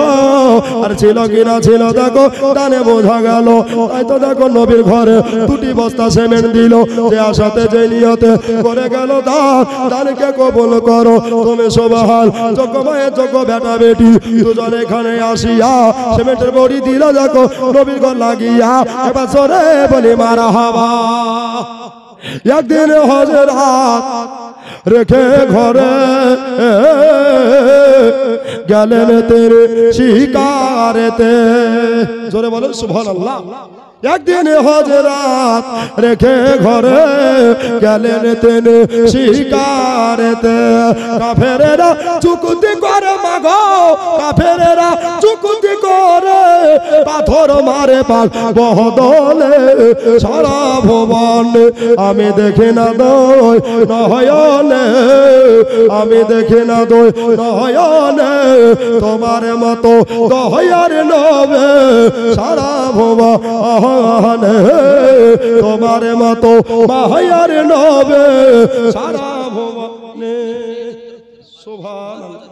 আর ছিল কিনা ছিল দেখো দানে বোঝা গেল। তাই তো দেখো নবীর ঘরে দুটি বস্তা সিমেন্ট দিল, যে আশাতে যে নিয়তে করে গেল দান, দানকে কবুল করো তুমি সুবহান। যোগ্য মায়ের যোগ্য বেটা বেটি দুজন এখানে আসিয়া সিমেন্টের বড়ি দিল দেখো নবীর ঘর লাগিয়া। এবার জোরে বলি মারহাবা। একদিন হযরত রেখে ঘরে গেলেন তেরে শিকারেতে, জোরে বলেন সুবহানাল্লাহ। একদিন হযরত রেখে ঘরে গেলেন তেনে শিকারেতে। কাফেরেরা চুকুতি করে মাগো, কাফেরেরা চুকুতি করে পাথর মারে পাল বহদলে সারা ভুবনে। আমি দেখে না দই নয়নে, আমি দেখে না দই নয়নে, তোমার মতো দয়ার নবী সারা ভুবনে, তোমার মতো মায়ার নবী সারা ভুবনে। সুবহানাল্লাহ।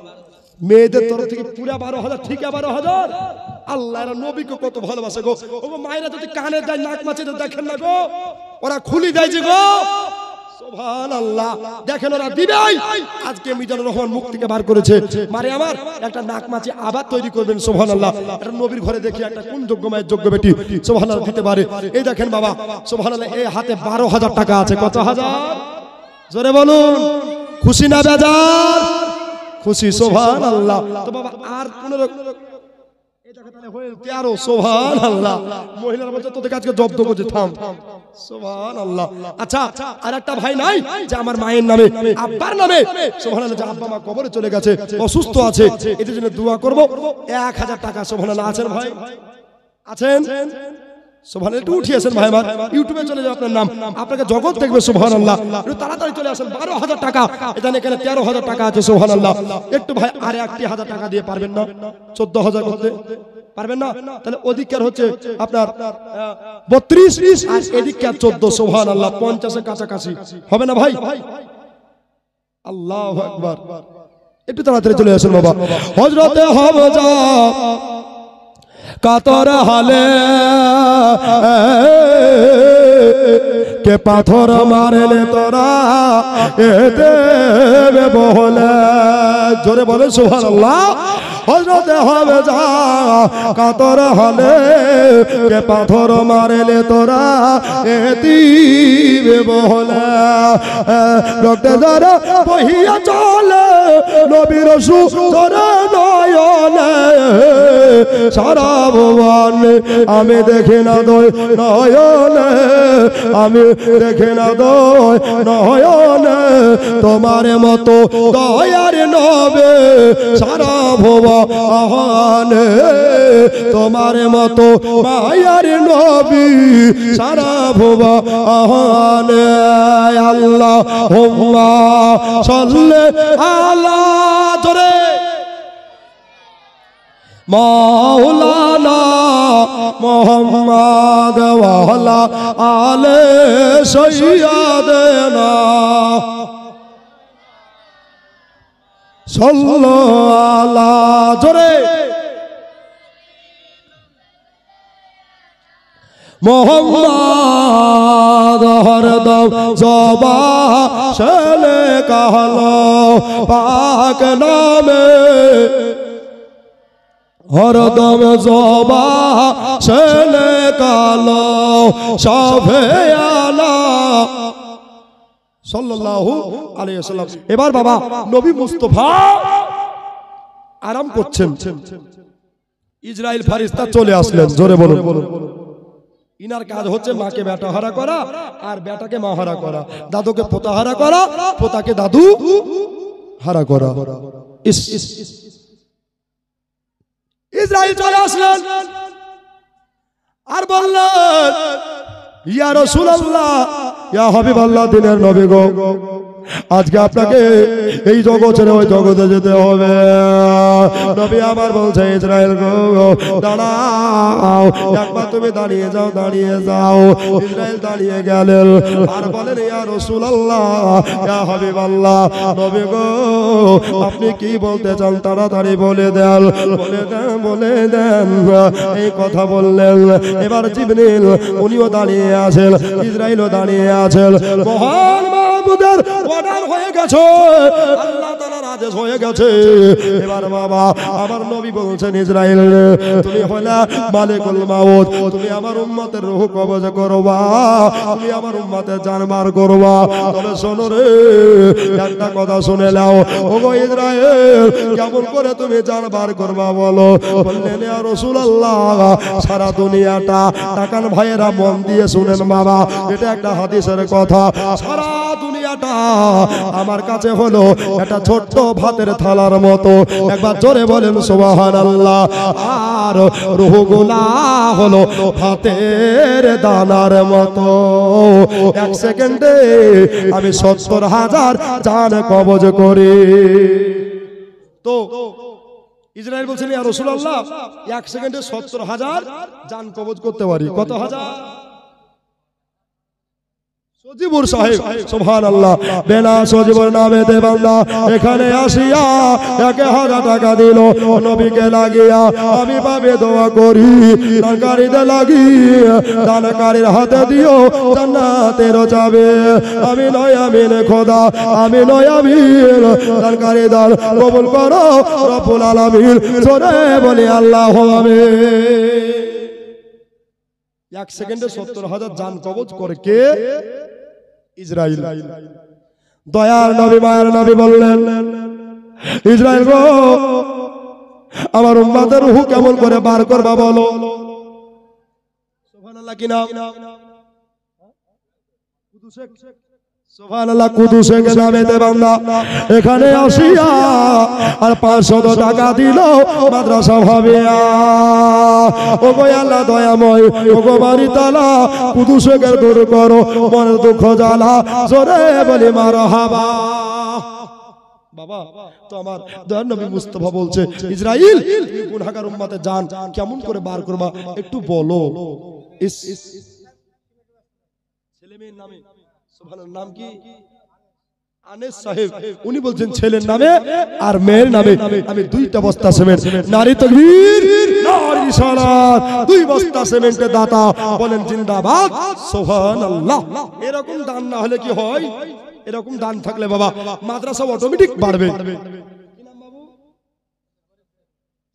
মেয়েদের তরফ থেকে পুরা 12,000, ঠিক 12,000। আল্লাহর নবীকে কত ভালোবাসে গো। ও মায়েরা যদি কানে দেয় নাক মাছিতে দেখেন না গো, ওরা খুলি দেয় যে গো। সুবহানাল্লাহ। দেখেন ওরা দিবেই। আজকে মিজানুর রহমান মুখ থেকে বার করেছে, মারে আমার একটা নাক মাছি আবার তৈরি করবেন। সুবহানাল্লাহ। এটা নবীর ঘরে দেখি একটা কোন যোগ্য মায়ের যোগ্য বেটি সুবহানাল্লাহ দিতে পারে। এই দেখেন বাবা সুবহানাল্লাহ, এই হাতে 12,000 টাকা আছে। কত হাজার? জোরে বলুন। খুশি না বেজার? খুশি। সুবহানাল্লাহ। তো বাবা আর 15 সুবহানাল্লাহ। মহিলার বলছে তোদের কাছে জব্দ করছে, থাম। সুবহানাল্লাহ। আচ্ছা আর একটা ভাই নাই যে আমার মায়ের নামে আব্বার নামে সুবহানাল্লাহ, যে আব্বা মা কবরে চলে গেছে, অসুস্থ আছে, এদের জন্য দোয়া করব। 1000 টাকা সুবহানাল্লাহ আছেন ভাই? আছেন? সুবহানাল্লাহ। একটু উঠিয়েছেন ভাই আমার, ইউটিউবে চলে যাবে আপনার নাম, আপনাকে জগৎ দেখবে। সুবহানাল্লাহ। একটু তাড়াতাড়ি চলে আসেন। 12,000 টাকা এখানে 13,000 টাকা আছে। সুবহানাল্লাহ। একটু ভাই আর 1,000 টাকা দিয়ে পারবেন না? 14,000 করতে পারবেন না? তাহলে অধিকার হচ্ছে আপনার 32 আর এদিকে 14। সুবহানাল্লাহ। 50 এর কাছাকাছি হবে না ভাই? আল্লাহু আকবার। একটু তাড়াতাড়ি চলে আসুন বাবা। হযরতে হামজা কাতর হালে কে পাথর মারলে তোরা এ দেবে বলে, জোরে বলে সুবহানাল্লাহ। হযরতে হামজা কাতর হালে কে পাথর মারলে তোরা এ দিবে বলে। রক্তে যারা বহিয়া চলে নবীর সুতর নয়নে সারা ভুবনে। আমি দেখে না দই নয়নে, আমি দেখে না দই নয়নে, তোমার মতো দয়ার নবী সারা ভুবনে। ভুবনে তোমার মতো মায়ার নবী সারা ভুবনে আল্লাহুম্মা সাল্লি আলা জোরে মাওলানা মুহাম্মদ ওয়া আলা আলে সাইয়্যিদানা সাল্লাল্লাহু আলা জোরে মোহাম্মদ হরদম জবানে কাহলো পাক নামে হরদম জবানে কালো শাফিয়ানা সাল্লাল্লাহু আলাইহি ওয়াসাল্লাম। এবার বাবা নবী মুস্তাফা আরাম করছেন, ইসরাইল ফেরেশতা চলে আসলেন। জোরে বলুন। ইনার কাজ হচ্ছে মাকে বেটা হারা করা আর বেটাকে মা হারা করা, দাদুকে পোতা হারা করা, পোতাকে দাদু হারা করা। ইসরাইল চলে আসলেন আর বললেন, ইয়া রাসূলুল্লাহ, ইয়া হাবিবাল্লাহ, দিনের নবী গো, আজকে আপনাকে এই জগৎ ছেড়ে ওই জগতে যেতে হবে। নবী আমার বলছে, ইসরাইল গো দাঁড়াও, একবার তুমি দাঁড়িয়ে যাও, দাঁড়িয়ে যাও। ইসরাইল দাঁড়িয়ে গেলেন আর বলেন, ইয়া রাসূলুল্লাহ, ইয়া হাবিবাল্লাহ, নবী গো আপনি কি বলতে চান তাড়াতাড়ি বলে দেন, বলে দেন, বলে দেন। এই কথা বললেন। এবার জিবরিল উনিও দাঁড়িয়ে আছেন, ইসরাইলও দাঁড়িয়ে আছেন। মহান মাহবুবের অর্ডার হয়ে গেছে, আল্লাহ তাআলার আদেশ হয়ে গেছে। এবার বাবা আমার নবী বলছেন, ইসরাইল তুমি হলা মালিকুল মাউত, তুমি আমার উম্মতের রূহ কবজ করবা, তুমি আমার উম্মতের জান বার করবা। তবে শোনো রে, একটা কথা শুনে নাও, ওগো ইসরাইল, কেমন করে তুমি জান বার করবা বলো? বললেন, ইয়া রাসূলুল্লাহ, সারা দুনিয়াটা তাকান ভাইয়েরা, মন দিয়ে শুনেন বাবা, এটা একটা হাদিসের কথা। সারা দুনিয়াটা আমার কাছে হলো একটা ছোট্ট ভাতের থালার মতো। একবার জোরে বলেন সুবহানাল্লাহ। আর রূহগুলা হলো ভাতের দানার মতো। এক সেকেন্ডে আমি ৭০,০০০ জান কবজ করি। তো ইসরাইল বলছেন, ইয়া রাসূলুল্লাহ, এক সেকেন্ডে ৭০,০০০ জান কবজ করতে পারি। কত হাজার? সজিবুর সাহেব, সুবহানাল্লাহ, বেলা সজিবুর নামে দে বান্দা এখানে আসিয়া ১,০০০ টাকা দিল নবীকে লাগিয়া। আমি পাবে দোয়া করি, দানকারীদের লাগিয়ে দানকারীর হাতে দিও, জান্নাতের যাবে। আমি নয় আমিন খোদা, আমি নয় আমিন, দানকারী দান কবুল করো রব্বুল আলামিন। জোরে বলি আল্লাহু আমিন। এক সেকেন্ডে ৭০,০০০ জান কবজ করে কে? ইসরাইল। দয়ার নবী, মায়ের নবী বললেন, ইসরাইল গো আমার উম্মতের রূহ কেমন করে বার করবা বলো? সুবহানাল্লাহ কি নাম? সুবহানাল্লাহ, কুদুসে নামেতে বান্দা এখানে আসিয়া আর ৫০০ টাকা দিল মাদ্রাসা ভাবিয়া। ও গো আল্লাহ দয়াময়, ও গো বাড়ি তালা, কুদুসে দূর করো মনের দুঃখ জ্বালা। জোরে বলি মারহাবা। বাবা তো আমার দয়ার নবী মুস্তাফা বলছে, ইসরাইল তুমি গুনাহগার উম্মতে জান কেমন করে বার করবা একটু বলো। ছেলেমেয়ের নামে, সুবহানাল্লাহ, নাম কি? আনিস সাহেব। উনি বলছেন ছেলের নামে আর মেয়ের নামে আমি ২টা বস্তা সিমেন্ট। নারী তাকবীর, নারী সালাত, ২ বস্তা সিমেন্টের দাতা বলেন জিন্দাবাদ, সুবহানাল্লাহ। এরকম দান না হলে কি হয়? এরকম দান থাকলে বাবা মাদ্রাসা অটোমেটিক বাড়বে।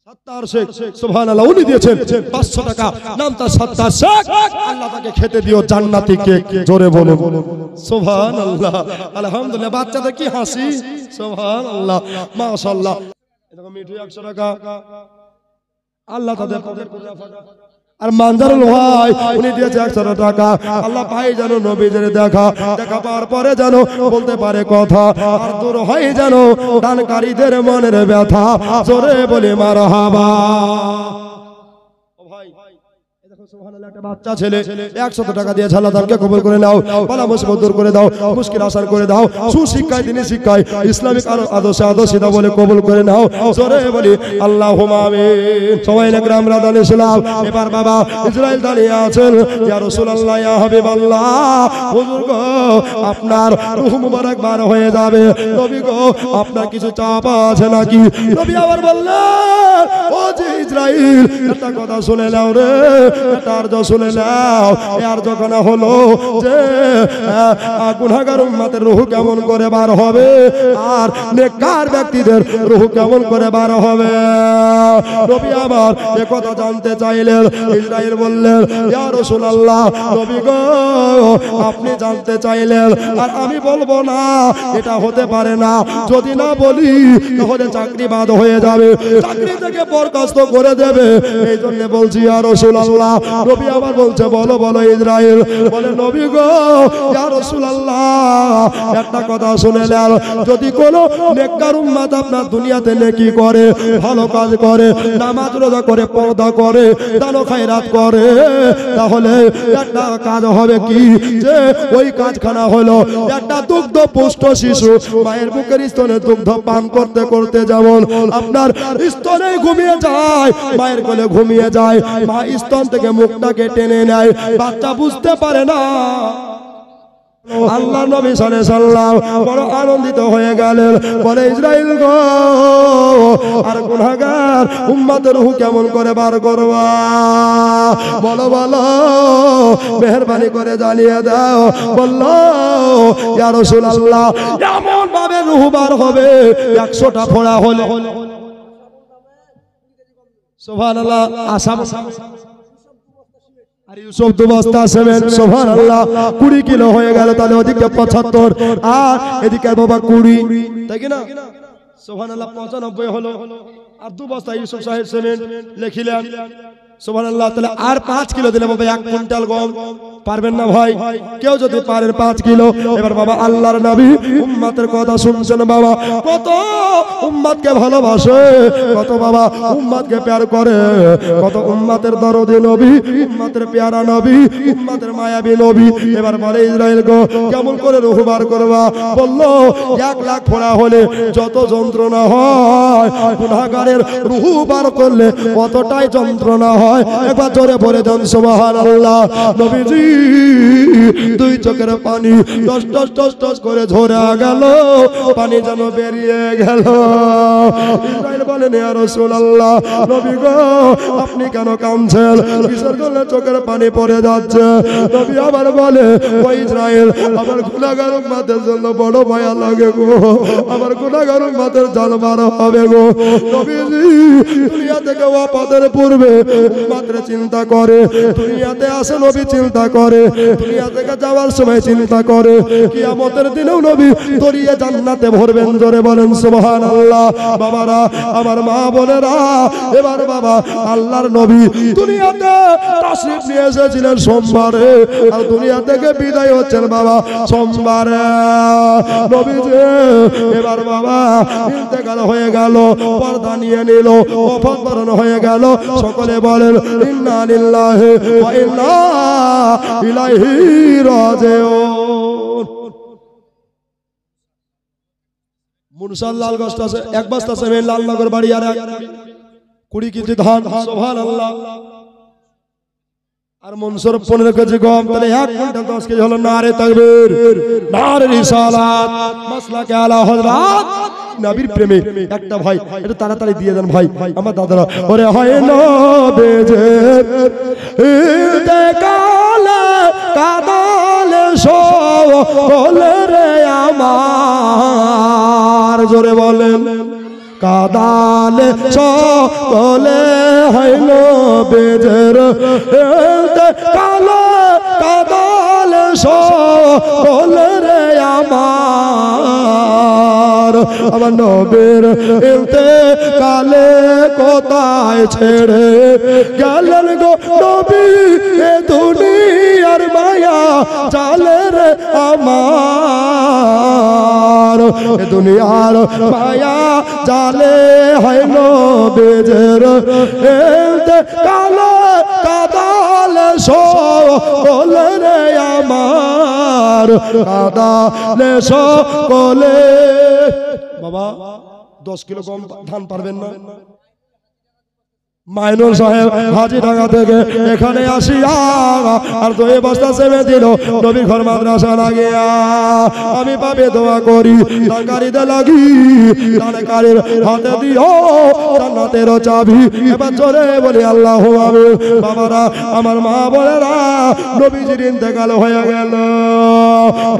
সত্তার শেখ, সুবহানাল্লাহ, উনি দিয়েছেন ৫০০ টাকা, নাম তার সত্তার শেখ। আল্লাহ তাকে খেতে দিও জান্নাতি কেক। জোরে বলুন সুবহানাল্লাহ। আলহামদুলিল্লাহ। বাচ্চাদের কি হাসি, সুবহানাল্লাহ, মাশাআল্লাহ। এরকম মিঠু ১০০ টাকা, আল্লাহ তাদের আর মানজারুল ভাই উনি দিয়েছে 100 টাকা। আল্লাহ পাই যেন নবীদের দেখা পাওয়ার পরে যেন বলতে পারে কথা, আর দূর হয় যেন দানকারীদের মনের ব্যথা। জোরে বলি মারহাবা। একটা বাচ্চা ছেলে 100 টাকা দিয়ে আল্লাহ তাকে কবুল করে নাও, বালা মুসিবত দূর করে দাও, মুশকিল আসান করে দাও, সুশিক্ষায় দিনী শিক্ষায় ইসলামিক আদর্শিতা বলে কবুল করে নাও। জোরে বলি আল্লাহুম্মা আমিন। সবাই একরাম রাদান ইসলাম। এবার বাবা ইসরাইল দাঁড়িয়ে আছেন, ইয়া রাসূলুল্লাহ ইয়া হাবিবাল্লাহ, হুজুর গো আপনার রূহ মুবারক বার হয়ে যাবে, নবী গো আপনার কিছু চাপ আছে নাকি? নবী আবার বললেন, ও যে ইসরাইল একটা কথা শুনে নাও রে, তার শুনে নাও। আর যখন হলো যে গুনাহগার উম্মতের রূহ কেমন করে বার হবে, আর নেককার ব্যক্তিদের রূহ কেমন করে বার হবে। নবী আমার এ কথা জানতে চাইলেন। ইসরাইল বললেন, ইয়া রাসূলুল্লাহ, নবী গো আপনি জানতে চাইলেন আর আমি বলবো না, এটা হতে পারে না। যদি না বলি তাহলে চাকরি বাদ হয়ে যাবে, চাকরি থেকে বরখাস্ত করে দেবে। এই জন্য বলছি ইয়া রাসূলুল্লাহ। নবী আবার বলছে, বলো বলো ইসরাইল। বলে, নবী গো ইয়া রাসূলুল্লাহ একটা কথা শুনে নেন, যদি কোন নেককার উম্মত আপনার দুনিয়াতে নেকি করে, ভালো কাজ করে, নামাজ রোজা করে, পর্দা করে, দান ও খায়রাত করে, তাহলে একটা কাজ হবে কি, যে ওই কাজখানা হলো একটা দুগ্ধ পুষ্ট শিশু মায়ের বুকের স্তনে দুগ্ধ পান করতে করতে যেমন আপনার স্তনে ঘুমিয়ে যায়, মায়ের কোলে ঘুমিয়ে যায়, মা স্তন থেকে মুখটাকে টেনে নেয়, বাচ্চা বুঝতে পারে না। আল্লাহ নবী সাল্লাল্লাহু বড় আনন্দিত হয়ে গেলেন। বলে, ইসরাইল গো আর গুনাহগার উম্মতের রূহ কেমন করে বার করবা, বলো বলো, মেহেরবানি করে জানিয়ে দাও। বললো, ইয়া রাসূলুল্লাহ এমন ভাবে রূহ বার হবে 100টা ফোঁড়া হলে। সুবহানাল্লাহ। আসাম আর ইউসুফ দুবস্তা সিমেন্ট, সুবহানাল্লাহ 20 কিলো হয়ে গেল, তাহলে ওদিকে 75 আর এদিকে বাবা 20, তাই কি না? সুবহানাল্লাহ 95 হলো। আর 2 বস্তা ইউসুফ সাহেব সিমেন্ট লিখিলেন, সুবহানাল্লাহ। তাহলে আর 5 কিলো দিলে বাবা 1 কুইন্টাল গম। পারবেন না ভাই? কেউ যদি পারেন 5 কিলো। এবার বাবা আল্লাহর নবী উম্মতের কথা শুনছেন বাবা, কত উম্মতকে ভালোবাসে, কত বাবা উম্মতকে প্যার করে, কত উম্মতের দরদি নবী, উম্মতের প্যারা নবী, উম্মতের মায়াবী নবী। এবার বলে, ইসরাইল গো কেমন করে রূহ বার করবা? বললো, 1 লাখ ফোঁড়া হলে যত যন্ত্রণা হয়, গুনাহগারের রূহ বার করলে কতটাই যন্ত্রণা হয়। একবার জোরে পড়ে দেন সুবহানাল্লাহ। নবীজি 2 চোখের পানি টস টস টস টস করে ঝরে গেল, পানি যেন বেরিয়ে গেল। ইসরাইল বলেন, ইয়া রাসূলুল্লাহ, নবী গো আপনি কেন কাঁদছেন? কিসের জন্য চোখের পানি পড়ে যাচ্ছে? নবী আবার বলে, ও ইসরাইল, আমার গুনাহগার উম্মতের জন্য বড় মায়া লাগে গো, আমার গুনাহগার উম্মতের জান বার হবে গো। নবীজি দুনিয়া থেকে ওয়াফাতের পূর্বে উম্মতের চিন্তা করে, দুনিয়াতে আসে নবী চিন্তা করে, দুনিয়া থেকে যাওয়ার সময় চিন্তা করে, কিয়ামতের দিনেও নবী দরিয়ে জান্নাতে ভরবেন। জোরে বলেন সুবহানাল্লাহ। বাবারা, আমার মা বোনেরা, এবার বাবা আল্লাহর নবী দুনিয়াতে তাশরীফ নিয়ে এসেছিলেন সোমবারে, আর দুনিয়া থেকে বিদায় হচ্ছেন বাবা সোমবারে। নবীজি এবার বাবা ইন্তেকাল হয়ে গেল, পর্দা নিয়ে নিল, ওফাত বরণ হয়ে গেল। সকলে বলেন, ইন্না লিল্লাহি ওয়া ইন্না ইলাইহি রাজিউন। মুনসাল লাল গোশত আছে, 1 বস্তা সিমেন্ট লালনগর বাড়ি, আর 20 কেজি ধান, সুবহানাল্লাহ। আর মনসুর 15 কেজি গম, তাহলে 1 কুইন্টাল 10 কেজি হলো। নারে তাকবীর, নারে রিসালাত, মাসলাকে আলা হযরত নবীর প্রেমে। একটা ভাই এটা তাড়াতাড়ি দিয়ে দেন ভাই, আমার দাদারা। ওরে হয় নবীজের ইন্তেকালে কাদালে সকলে রে আমার, জোরে বলেন, কাদালে সকলে হয় নবীজের ইন্তেকালে কাদালে সকলে রে আমার। আমার নবীর ইন্তেকালে কোথায় ছেড়ে গেলেন গো নবী এ দুনিয়ার মায়া জালে রে আমার এ দুনিয়ার মায়া জালে হয় নবীর ইন্তেকালে কাদালে সকলে রে আমার কাদালে সকলে। বাবা 10 কিলো কম ধান পারবেন না? মাইনুল সাহেব হাজিডাঙ্গা থেকে এখানে আসিয়া আর 2 বস্তা সেমে দিল নবীর ঘর মাদ্রাসা লাগিয়া। আমি পাবে দোয়া করি টাকারিতে লাগি টাকারির হাতে দিও জান্নাতের চাবি। এবার জোরে বলি আল্লাহু আমিন। বাবারা আমার মা বোনেরা নবীজির ইন্তেকাল হয়ে গেল,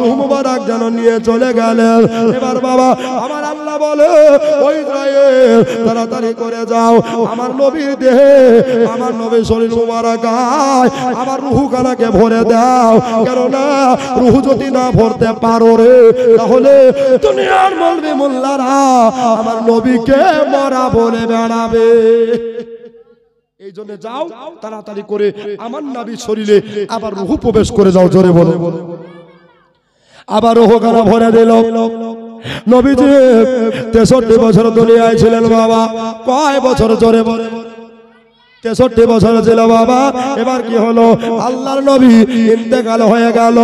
রূহ মুবারক যেন নিয়ে চলে গেলেন। এবার বাবা আমার আল্লাহ বলে ওই ইসরাইল তাড়াতাড়ি করে যাও আমার নবীর দেহে আমার নবীর শরীর মুবারক আমার রূহখানাকে ভরে দাও, কেননা রূহ যদি না ভরতে পারো রে তাহলে দুনিয়ার মৌলবি মোল্লারা আমার নবীকে মরা বলে বেড়াবে। এই জন্য যাও তাড়াতাড়ি করে আমার নবীর শরীরে আবার রূহ প্রবেশ করে যাও। জোরে বলে আবার রূহখানা ভরে দিল। নবীজি 63 বছর দুনিয়ায় ছিলেন বাবা। কয় বছর? জোরে বলে 63 বছর ছিল বাবা। এবার কি হলো? আল্লাহর নবী ইন্তেকাল হয়ে গেল।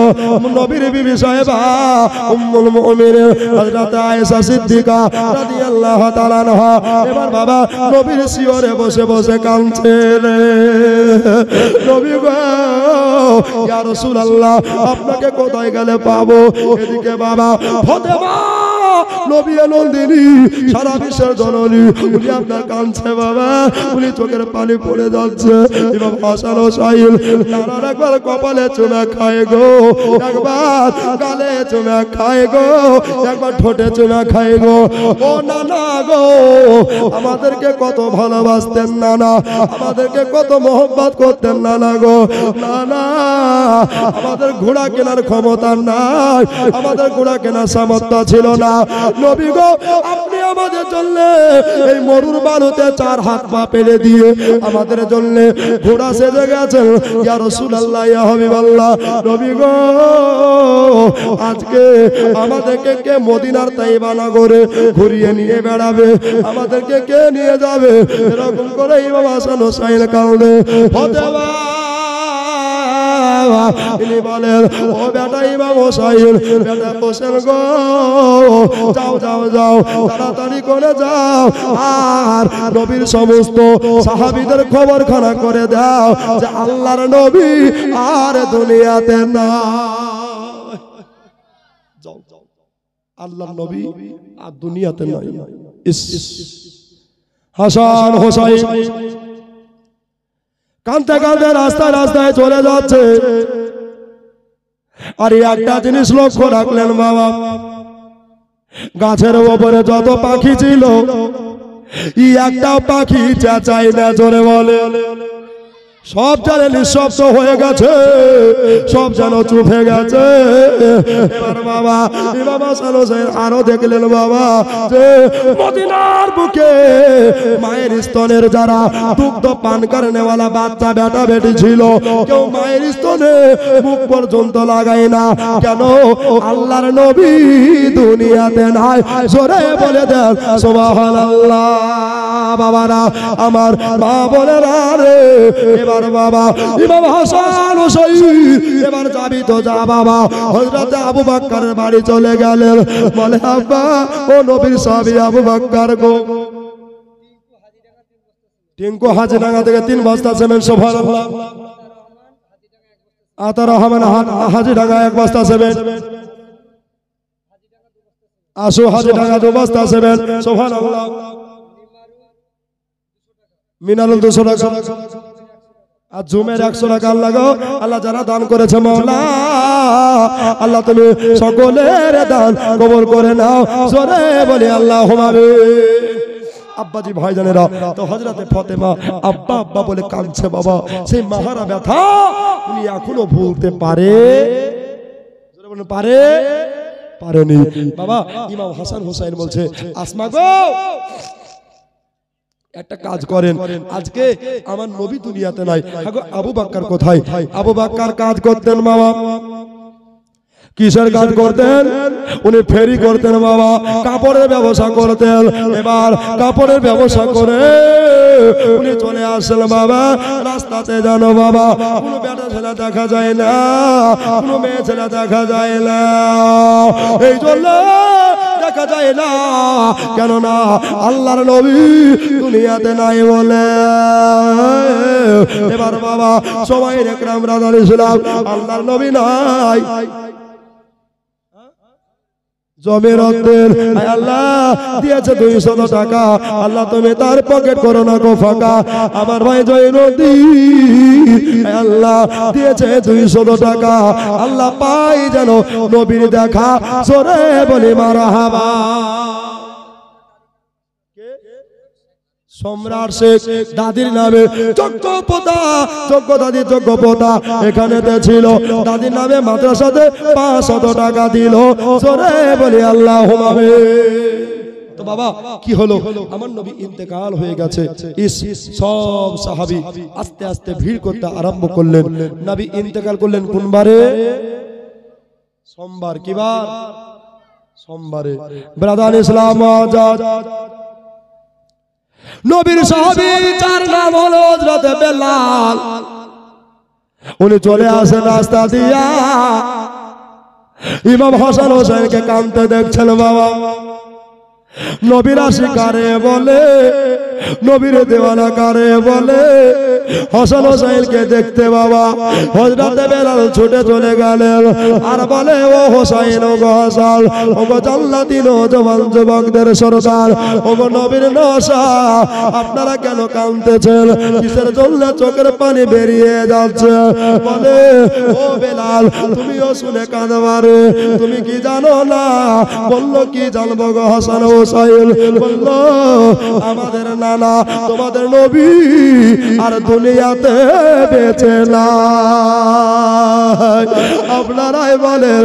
নবীর বিবি সাহেবা উম্মুল মুমিনিন হযরত আয়েশা সিদ্দিকা রাদিয়াল্লাহু তাআলা আনহা এবার বাবা নবীর শিয়রে বসে বসে কাঁদছেন। নবী গো ইয়া রাসূলুল্লাহ আপনাকে কোথায় গেলে পাবো? এদিকে বাবা ফাতেমা নবী নন্দিনী সারা বিশ্বের জননী উনি আপনার কাঁদছে বাবা, উনি চোখের পানি পড়ে যাচ্ছে। ইমাম হাসান হোসাইন নানার একবার কপালে চুমা খায় গো, একবার গালে চুমা খায় গো, একবার ঠোঁটে চুমা খায় গো। ও নানা গো আমাদেরকে কত ভালোবাসতেন নানা, আমাদেরকে কত মোহব্বত করতেন নানা গো। নানা আমাদের ঘোড়া কেনার ক্ষমতা নাই, আমাদের ঘোড়া কেনার সামর্থ্য ছিল না। নবী গো আপনি আমাদের জন্য এই মরুর বালুতে 4 হাত পা পেলে দিয়ে আমাদের জন্য ঘোড়া সেজে গেছেন। ইয়া রাসূলুল্লাহ ইয়া হাবিবাল্লাহ নবী গো আজকে আমাদেরকে কে মদিনার তাইবা নগরে ঘুরিয়ে নিয়ে বেড়াবে, আমাদেরকে কে নিয়ে যাবে? এরকম করে ইমাম হাসান হোসাইন কাঁদে। ফাতেমা তিনি বলেন ও বেটা ইমাম হোসাইন বেটা হোসেন গো যাও যাও যাও তাড়াতাড়ি করে যাও আর নবীর সমস্ত সাহাবীদের খবরখানা করে দাও যে আল্লাহর নবী আর দুনিয়াতে নাই। যাও যাও আল্লাহর নবী আর দুনিয়াতে নাই। হাসান হোসাইন কাঁদতে কাঁদতে রাস্তায় রাস্তায় চলে যাচ্ছে। আর একটা জিনিস লক্ষ্য রাখলেন বাবা, গাছের উপরে যত পাখি ছিল একটা পাখি চেঁচায় না। জোরে বলে সব যেন নিঃশব্দ হয়ে গেছে, সব যেন চুপ হয়ে গেছে। এবার বাবা ইমাম হাসান হোসেন আরো দেখলেন বাবা যে মদিনার বুকে মায়ের স্তনের যারা দুগ্ধ পান করেনেওয়ালা বাচ্চা বেটা বেটি ছিল কেউ মায়ের স্তনে মুখ পর্যন্ত লাগায় না। কেন? আল্লাহর নবী দুনিয়াতে নাই। জোরে বলে দেন সুবহানাল্লাহ। বাবারা আমার মা বোনেরা রে এবার বাবা ইমাম হাসান হোসাইন এবার যাবি তো যা বাবা। হযরত আবু বকরের বাড়ি চলে গেলেন। বলে আব্বা ও নবীর সাহাবী আবু বকর গো টিঙ্কু হাজিডাঙ্গা থেকে 3 বস্তা সিমেন্ট। সুবহানাল্লাহ। আতার রহমান হাজিডাঙ্গা 1 বস্তা সিমেন্ট। আসো হাজিডাঙ্গা 2 বস্তা সিমেন্ট। সুবহানাল্লাহ। মিনারুল 200 টাকা আর জুমের 100 টাকা। আল্লাহ গো আল্লাহ যারা দান করেছে মাওলা আল্লাহ তুমি সকলের দান কবুল করে নাও। জোরে বলি আল্লাহুম্মা আমিন। আব্বাজি ভাইজানেরা তো হযরতে ফাতেমা আব্বা আব্বা বলে কাঁদছে বাবা। সেই মাহারা ব্যথা উনি এখনো ভুলতে পারে? জোরে বলুন পারে? পারেনি। বাবা ইমাম হাসান হুসাইন বলছে আসমা গো একটা কাজ করেন, আজকে আমার নবী দুনিয়াতে নাই, আবু বকর কোথায়? আবু বকর কাজ করতেন বাবা, কিসের কাজ করতেন? উনি ফেরি করতেন বাবা, কাপড়ের ব্যবসা করতেন। এবার কাপড়ের ব্যবসা করে উনি চলে আসেন বাবা রাস্তাতে, জানো বাবা কোনো বেটা ছেলে দেখা যায় না, কোনো মেয়ে ছেলে দেখা যায় না, এই জন্য দেখা যায় না কেননা আল্লাহর নবী দুনিয়াতে নাই বলে। এবার বাবা সবাই একরাম রাজার ইসলাম আল্লাহর নবী নাই, জমির অর্ধেক আল্লাহ দিয়েছে 200 টাকা, আল্লাহ তুমি তার পকেট করো না গো ফাঁকা। আমার ভাই জয়নুদ্দিন আল্লাহ দিয়েছে 200 টাকা, আল্লাহ পাই যেন নবীর দেখা, জোরে বলি মারহাবা। সম্রাট শেখ দাদির নামে যোগ্যপোতা, যোগ্য দাদি যোগ্যপোতা এখানেতে ছিল, দাদির নামে মাদ্রাসাতে 500 টাকা দিল, জোরে বলি আল্লাহুম্মা আমিন। তো বাবা কি হলো, আমার নবী ইন্তেকাল হয়ে গেছে, সব সাহাবী আস্তে আস্তে ভিড় করতে আরম্ভ করলেন। নবী ইন্তেকাল করলেন কোন বারে? সোমবার। কি বার? সোমবারে। ব্রাদার ইসলাম আজাদ নবীর সাহাবী যার নাম হলো হযরত বেলাল, উনি চলে আসেন রাস্তা দিয়া, ইমাম হাসান হোসেনকে কাঁদতে দেখছেন বাবা। নবীর আশিকারে বলে, নবীর দেওয়ানা কারে বলে, হাসান হোসেনকে দেখতে বাবা হযরত বেলাল ছুটে চলে গেলেন আর বলে ও হোসেন, ও গো হাসান, ও গো জান্নাতি নওজোয়ান যুবকদের সরদার, ও গো নবীর নশা, আপনারা কেন কাঁদতেছেন? কিসের জন্য চোখের পানি বেরিয়ে যাচ্ছে? বলে ও বেলাল তুমিও শুনে কাঁদবারে, তুমি কি জানো না? বলল কি জানবো গো হাসান হোসেন? বলল আমাদের নানা তোমাদের নবী আর দুনিয়াতে বেঁচে নাই। আপনারাই বলেন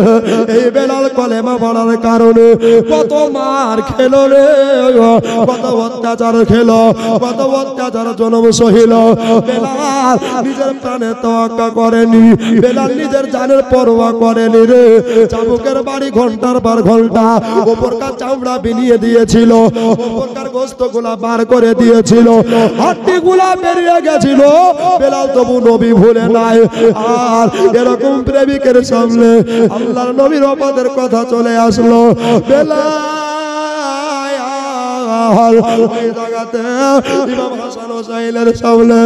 এই বেলাল কলেমা পড়ার কারণে কত মার খেলো রে, কত অত্যাচার খেলো, কত অত্যাচার জনম সহিল। বেলাল নিজের প্রাণে তোয়াক্কা করেনি, বেলাল নিজের জানের পরোয়া করেনি রে। চাবুকের বাড়ি ঘন্টার পর ঘন্টা, উপরকার চামড়া বিনিয়ে দিয়েছিল, উপরকার গোস্ত গুলা বার করে দিয়েছিল, হাড্ডি গুলা বেরিয়ে গেছিল, বেলাল তবু নবী ভুলে নাই। আর এরকম প্রেমিকের সামনে আল্লাহর নবীর ওপাদের কথা চলে আসলো, বেলাল ওই জায়গাতে ইমাম হাসান হোসেনের সামনে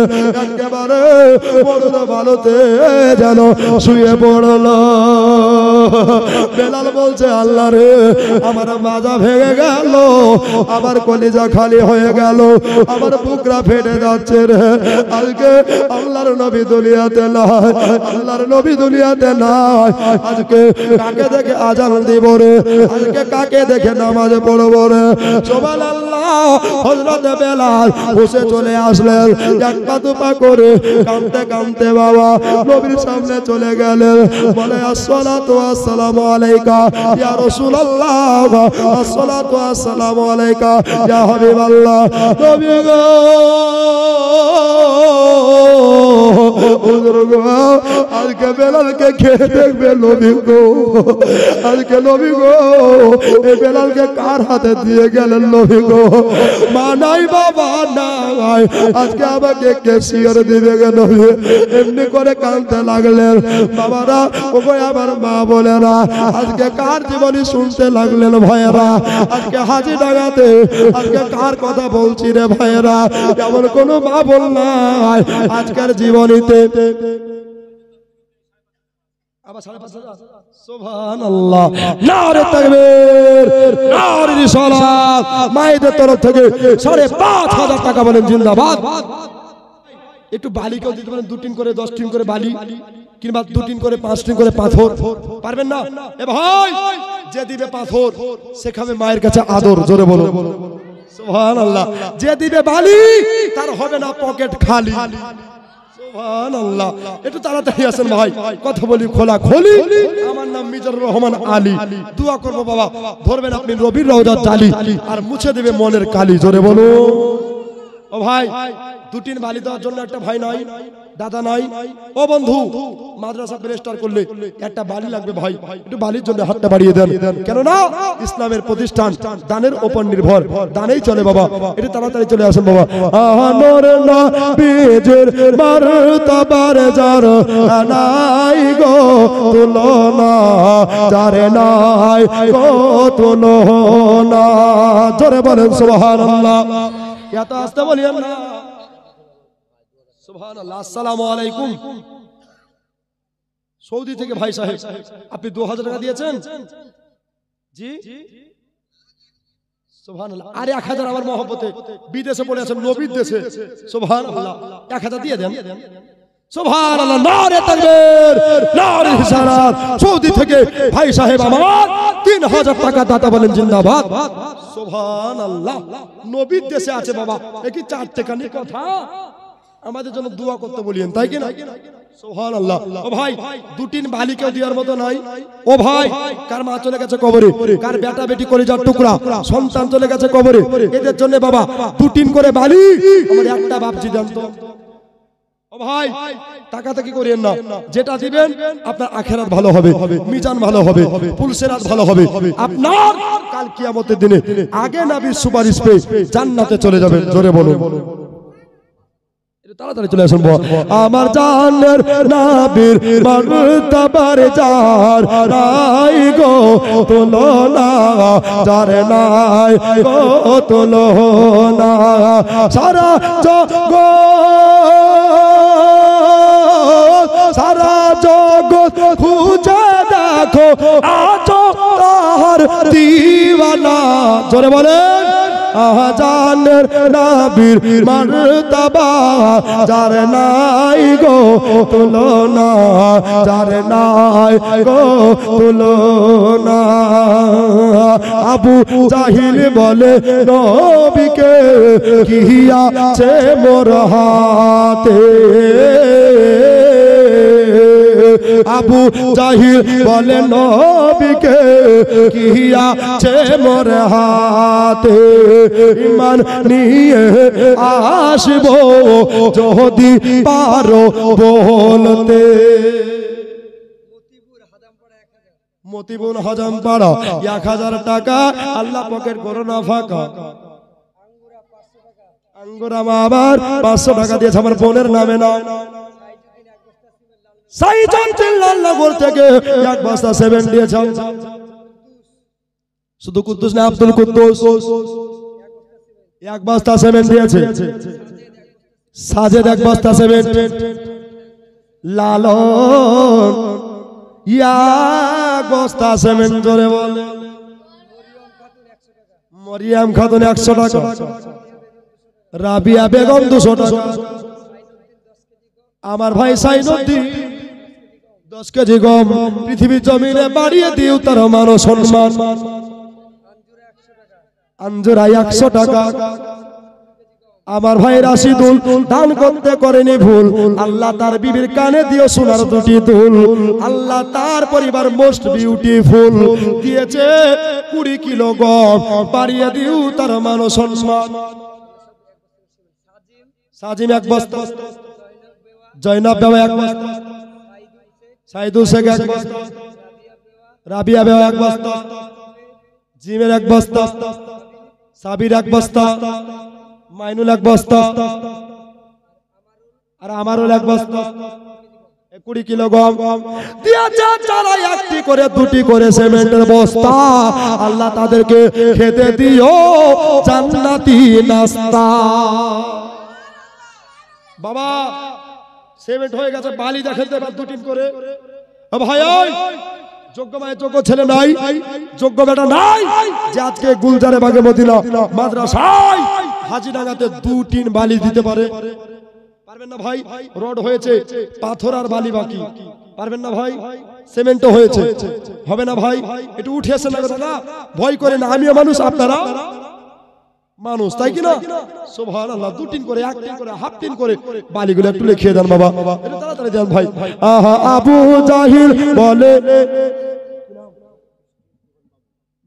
একেবারে মরদ ভালোতে যেন শুয়ে পড়লো। বেলাল বলছে আল্লাহ রে আমার মাজা ভেঙে গেল, আমার কলিজা খালি হয়ে গেল, আমার বুকরা ফেটে যাচ্ছে রে। আজকে আল্লাহর নবী দুনিয়াতে নাই, আল্লাহর নবী দুনিয়াতে নাই, আজকে কাকে দেখে আজান দিব রে, আজকে কাকে দেখে নামাজ পড়বো রে? সুবহানাল্লাহ। হযরত বেলাল বসে চলে আসলেন, এক পা দুপা করে কাঁদতে কাঁদতে বাবা নবীর সামনে চলে গেলেন। বলে আসসালাতু আসসালামু আলাইকা ইয়া রাসূলুল্লাহ, আসসালাতু আসসালামু আলাইকা ইয়া হাবিবাল্লাহ। নবী গো হুজুর গো আজকে বেলালকে খেয়ে দেখবে নবী গো, আজকে নবী গো এই বেলালকে কার হাতে দিয়ে গেলেন নবী গো? মা নাই বাবা নাই, আজকে আমাকে কে শিয়র দিবে গে নবী? এমনি করে কাঁদতে লাগলেন বাবারা, ও গো আমার মা বলেরা, আজকে কার জীবনী শুনতে লাগলেন ভাইয়েরা? আজকে হাজি ডাঙাতে আজকে কার কথা বলছি রে ভাইয়েরা? এমন কোনো মা বল নাই আজকের জীবনীতে। সুবহানাল্লাহ, নারে তাকবীর, নারে রিসালাত। মায়েদের তরফ থেকে 5,500 টাকা বলেন জিন্দাবাদ। একটু বালি কেউ দিতে পারেন, 2 টিন করে 10 টিন করে বালি, কিংবা 2 টিন করে 5 টিন করে পাথর, পারবেন না? এ ভাই যে দিবে পাথর সে খাবে মায়ের কাছে আদর, জোরে বলো সুবহানাল্লাহ। যে দিবে বালি তার হবে না পকেট খালি, সুবহানাল্লাহ। একটু তাড়াতাড়ি আসেন ভাই, কথা বলি খোলা খোলি। আমার নাম মিজানুর রহমান আলী। দোয়া করবো বাবা, ধরবেন আপনি রবির রওজার জালি আর মুছে দেবে মনের কালি। জোরে বলো ও ভাই, দুটিন বালি দেওয়ার জন্য একটা ভাই নাই, দাদা নাই। ও বন্ধু, মাদ্রাসা রেজিস্টার করলে একটা বালি লাগবে ভাই, একটু বালির জন্য হাতটা বাড়িয়ে দেন। কেন না, ইসলামের প্রতিষ্ঠান দানের উপর নির্ভর, দানেই চলে বাবা। একটু তাড়াতাড়ি চলে আসেন বাবা। আনোর নবীর মারতাবার যার নাই গো তুলনা, যারে নাই গো তুলনা। জোরে বলেন সুবহানাল্লাহ। এত আসতে বলিয়েন না। সুবহানাল্লাহ। আসসালামু আলাইকুম। সৌদি থেকে ভাই সাহেব, আপনি 2000 টাকা দিয়েছেন জি? সুবহানাল্লাহ। আরে 1000 আমার মহব্বতে, বিদেশে পড়ে আছেন নবীর দেশে। সুবহানাল্লাহ, 1000 দিয়ে দেন। সুবহানাল্লাহ, নারে তাকবীর, নারে রিসালাত। সৌদি থেকে ভাই সাহেব আমার 3000 টাকা দাতা বলেন জিন্দাবাদ। সুবহানাল্লাহ, নবীর দেশে আছে বাবা, এ কি 4 টাকা নি কথা? আমাদের জন্য দোয়া করতে বলিয়েন, তাই কি না? সুবহানাল্লাহ। ও ভাই, দুটিন বালিকেও দেওয়ার মতো নাই। ও ভাই, কার মা চলে গেছে কবরে, কার বেটা বেটি করে যার টুকরা সন্তান চলে গেছে কবরে, এদের জন্য বাবা দুটিন করে বালি আমার একটা বাপজি দেন তো। ও ভাই, তাকাতাকি করিয়েন না, যেটা দিবেন আপনার আখিরাত ভালো হবে, মিজান ভালো হবে, পুলসেরাত ভালো হবে। আপনার কাল কিয়ামতের দিনে আগে নবীর সুপারিশ পেয়ে জান্নাতে চলে যাবেন। জোরে বলুন। তাড়াতাড়ি চলে আসুন। আমার জানের নবীর মারতাবার যার নাই গো তুলনা, যার নাই গো তুলনা। সারা জগৎ, সারা জগৎ খুঁজে দেখো আছো তাহার দিওয়ানা। জোরে বলেন। জানের নবীর মারতাবা যার নাই গো তুলনা, যার নাই গো তুলনা। আবু জাহিল বলে নবীকে কি আছে মোর হাতে, আবু জাহিল বলে নবীকে কি আছে মোর হাতে। ঈমান নিয়ে আসবো যদি পারো বলতে। মতিবুর হাজাম পাড়া 1000 টাকা আল্লাহ পকেট করোনা ফাঁকা। আঙ্গুরা মা আবার 500 টাকা দিয়েছে আমার বোনের নামে না। সাইজন চিল্লাল্লাহর থেকে 1 বস্তা সিমেন্ট দিয়েছে। শুধু কুদ্দুস না, আব্দুল কুদ্দুস 1 বস্তা সিমেন্ট দিয়েছে। সাজেদ 1 বস্তা সিমেন্ট। লালন 1 বস্তা সিমেন্ট। জোরে বলে। মরিয়াম খাতুন 100 টাকা। রাবিয়া বেগম 200 টাকা। আমার ভাই সাইনুদ্দিন 10 কেজি গম পৃথিবীর জমিনে বাড়িয়ে দিও তার মান সম্মান। আঞ্জুরা 100 টাকা। আমার ভাই রাশিদুল দান করতে করেনি ভুল, আল্লাহ তার বিবির কানে দিও সোনার 2টি দুল। আল্লাহ তার পরিবার মোস্ট বিউটিফুল দিয়েছে 20 কিলো গম, বাড়িয়ে দিও তার মান সম্মান। সাজিম 1 বস্তা। জয়নাব বাবা 1 বস্তা। সাইদুল শেখ 1 বস্তা। রাবিয়া বাবা 1 বস্তা। জিমের 1 বস্তা। সাবির 1 বস্তা। মাইনুল 1 বস্তা। আর আমারুল 1 বস্তা। 20 কিলো গম দিয়েছে যারা 1টি করে 2টি করে সিমেন্টের বস্তা। আল্লাহ তাদেরকে খেতে দিও জান্নাতি নাস্তা। বাবা সিমেন্ট হয়ে গেছে, বালি দেখেন তো 2 করে। ভাই যোগ্য মায়ের যোগ্য ছেলে নাই, যোগ্য বেটা নাই যে আজকে গুলজারে বাগে মদিনা মাদ্রাসায় হাজিডাঙ্গাতে 2 বালি দিতে পারে? পারবেন না ভাই? রড হয়েছে, পাথর আর বালি বাকি। পারবেন না ভাই? সিমেন্টও হয়েছে, হবে না ভাই? একটু উঠে আসেন না, ভয় করে না, আমিও মানুষ আপনারা। মানুষ, তাই কি না? সুবহানাল্লাহ। 2 টিন করে, 1 টিন করে, হাফ টিন করে বালিগুলো একটু লিখিয়ে দেন বাবা, এটা তাড়াতাড়ি দেন ভাই। আহা আবু জাহিল বলে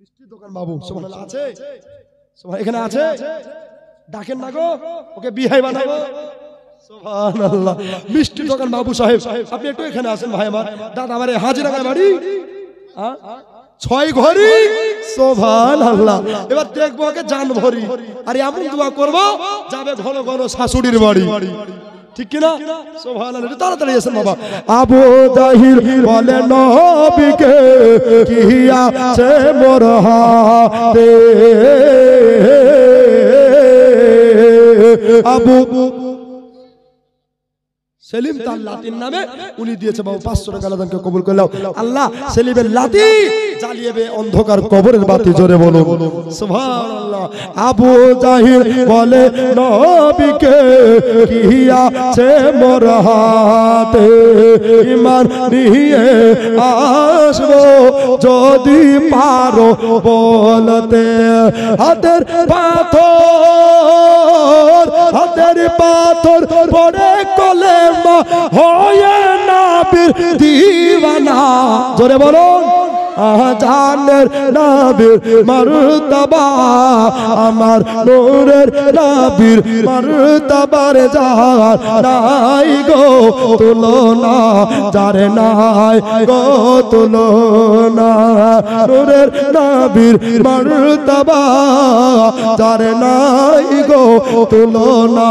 মিষ্টি দোকান বাবু সুবহানাল্লাহ আছে, সুবহানাল্লাহ এখানে আছে, ডাকেন না গো, ওকে বিহাই বানাবো। সুবহানাল্লাহ। মিষ্টি দোকান বাবু সাহেব, আপনি একটু এখানে আসেন ভাই আমার। দাদা আমারে হাজিরাগায় বাড়ি, 6 ঘড়ি। সুবহানাল্লাহ। এবার দেখবো ওকে জান ভরি, আর এমন দোয়া করব যাবে ঘন ঘন শাশুড়ির বাড়ি, ঠিক কি না? সুবহানাল্লাহ। তাড়াতাড়ি আসেন বাবা। আবু জাহিল বলে নবীকে কি আছে মোর হাতে, আবু সেলিম তার লাতির নামে উনি দিয়েছে বাবু 500 টাকা আল্লাহকে কবুল করলাম। আল্লাহ সেলিমের লাতি জ্বালিয়ে অন্ধকার কবরের বাতি, জোরে বলুন সুবহানাল্লাহ। আবু জাহিল বলে নবীকে কি আছে মোর হাতে, ঈমান নিয়ে আসবো যদি পারো বলতে, হাতের পাথর পড়ে কলে হয়ে নবীর দিওয়ানা, জোরে বলুন জানের নবীর মারতবা, আমার নূরের নবীর মারতবার যার নাই গো তুলনা, যার নাই গো তুলনা, নূরের নবীর মারতবা যার নাই গো তুলনা,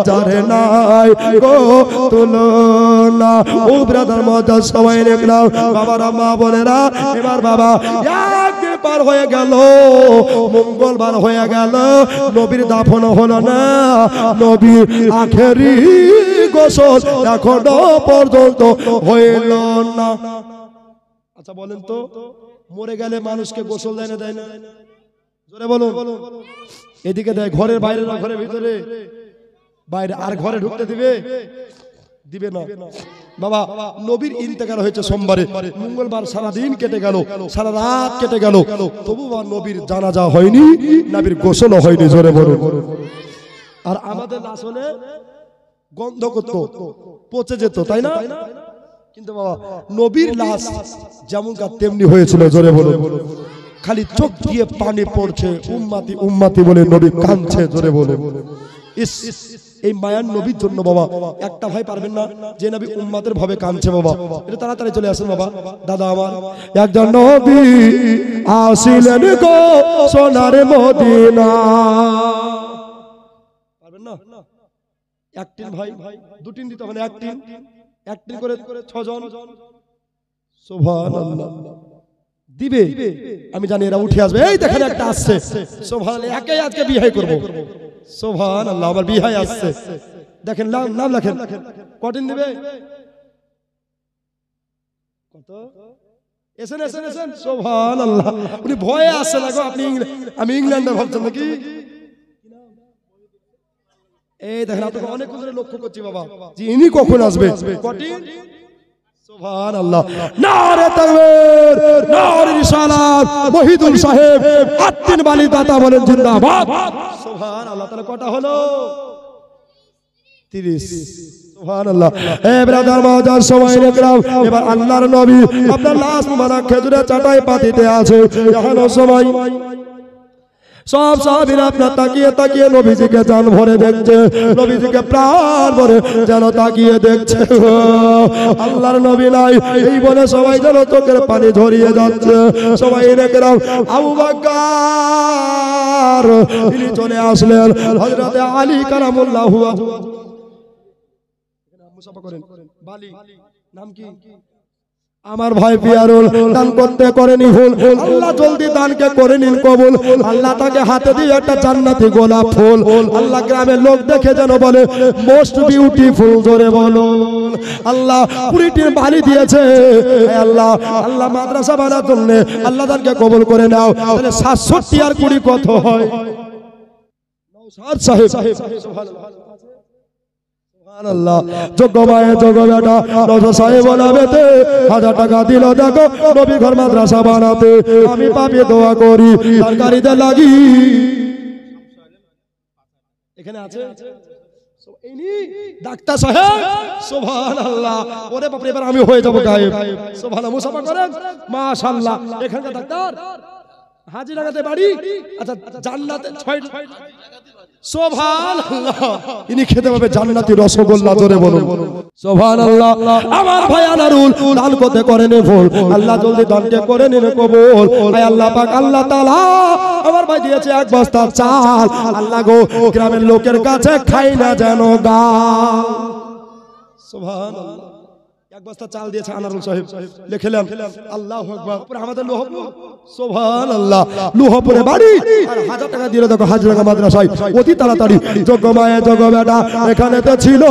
যার নাই গো তুলনা। ও ব্রাদার মজা সবাই দেখলাম বাবারা মা বোনেরা। এবার বাবা একদিন পার হয়ে গেল, মঙ্গলবার হয়ে গেল, নবীর দাফন হলো না, নবীর আখেরি গোসল এখনো পর্যন্ত হইল না। আচ্ছা বলেন তো, মরে গেলে মানুষকে গোসল দেয় না, দেয় না? জোরে বলুন। এদিকে দেয় ঘরের বাইরে না ঘরের ভিতরে? বাইরে। আর ঘরে ঢুকতে দিবে? দিবে না বাবা। নবীর ইন্তেকাল হয়েছে সোমবারে, মঙ্গলবার সারাদিন কেটে গেল, সারা রাত কেটে গেল, তবু নবীর জানাজা হয়নি, নবীর গোসলও হয়নি, জোরে বলুন। আর আমাদের লাশ হলে গন্ধ করতো, পচে যেত, তাই না? কিন্তু বাবা নবীর লাশ যেমনকার তেমনি হয়েছিল, জোরে বলুন। খালি চোখ দিয়ে পানি পড়ছে, উম্মতি উম্মতি বলে নবী কাঁদছে, জোরে বলুন। এই মায়ার নবীর জন্য বাবা একটা ভাই পারবেন না যে নবী উম্মতের ভাবে কাঁদছে বাবা, এটা তাড়াতাড়ি চলে আসেন বাবা। দাদা আমার একজন নবী আসিলেন গো সোনার মদিনা, পারবেন না? একটিন ভাই, 2 টিন দিতে হবে, একটিন করে 6 জন। সুবহানাল্লাহ। দিবে আমি জানি, এরা উঠে আসবে। এই দেখেন একটা আসছে, সুবহানাল্লাহ, একাই আজকে বিয়ে করব। সুবহানাল্লাহ, আমার বিয়ে আসছে, দেখেন নাম লেখেন। কটিন দিবে? কত? এসেন এসেন এসেন। সুবহানাল্লাহ। উনি ভয়ে আসছে না গো, আপনি আমি ইংল্যান্ডে ভাবছেন নাকি? এই দেখেন আপনাকে অনেক ধরে লক্ষ্য করছি বাবা, যে ইনি কখন আসবে। কটিন? সুবহানাল্লাহ। নারে তাকবীর, নারে রিসালাত। মহিদুল সাহেব আত্মিন বালি দাতা বলেন জিন্দাবাদ। সুবহানাল্লাহ। তাহলে কটা হলো? 30। সুবহানাল্লাহ। এ ব্রাদার মাজার সবাই দেখলাম। এবার আল্লাহর নবী আপনার লাশ মুবারক খেজুরের চাটাই পাতিতে আছে, জাহানো সবাই সব সাহাবীরা আপনার তাকিয়ে তাকিয়ে নবীজিকে জান ভরে দেখছে, নবীজিকে প্রাণ ভরে যেন তাকিয়ে দেখছে। আল্লাহর নবী নাই এই বলে সবাই যেন চোখের পানি ঝরিয়ে যাচ্ছে। সবাই দেখলাম আবু বকর তিনি চলে আসলেন, হযরতে আলী কারামুল্লাহু ওয়াজহু। মুসাফা করেন বালি, নাম কি? আমার ভাই পিয়ারুল দান করতে করেনি ভুল, আল্লাহ জলদি দানকে করে নিন কবুল। আল্লাহ তাকে হাতে দিয়ে একটা জান্নাতি গোলাপ ফুল, আল্লাহ গ্রামের লোক দেখে যেন বলে মোস্ট বিউটিফুল, জোরে বলুন। আল্লাহ 20টির বাড়ি দিয়েছে। আল্লাহ আল্লাহ মাদ্রাসা বানার জন্য আল্লাহ দানকে কবুল করে নাও। তাহলে 67 আর 20 কত হয়? 60 সাহেব। সুবহানাল্লাহ। সুবহানাল্লাহ। যোগ্য মায়ে যোগ্য বেটা নজর সাহেব বানাবেতে 1000 টাকা দিল দেখো নবী ঘর মাদ্রাসা বানাতে। আমি পাপি দোয়া করি তরকারিতে লাগি এখানে আছে ইনি ডাক্তার সাহেব সুবহানাল্লাহ। ওরে বাপ রে, এবার আমি হয়ে যাব গায়েব। সুবহানাল্লাহ, মুসাফা করেন মাশাআল্লাহ। এখানকার ডাক্তার হাজি লাগাতে বাড়ি, আচ্ছা জান্নাতে 6 সুবহানাল্লাহ। ইনি খেতে পাবে জান্নাতি রসগোল্লা, জোরে বলুন সুবহানাল্লাহ। আমার ভাই আনারুল দান করতে করেন ভুল, আল্লাহ জলদি দানকে করে নিন কবুল। আয় আল্লাহ পাক আল্লাহ তাআলা আমার ভাই দিয়েছে 1 বস্তা চাল, আল্লাহ গো গ্রামের লোকের কাছে খাই না যেন গাল। সুবহানাল্লাহ, 1 বস্তা চাল দিয়েছে আনারুল সাহেব, লিখলাম আল্লাহু আকবার। পরে আমাদের লোহপুর সুবহানাল্লাহ, লোহপুরে বাড়ি আর 1000 টাকা দিয়ে দেখো হাজরাঙ্গা মাদ্রাসায় অতি তাড়াতাড়ি যোগ্য মায়ে যোগ্য বেটা এখানে তো ছিল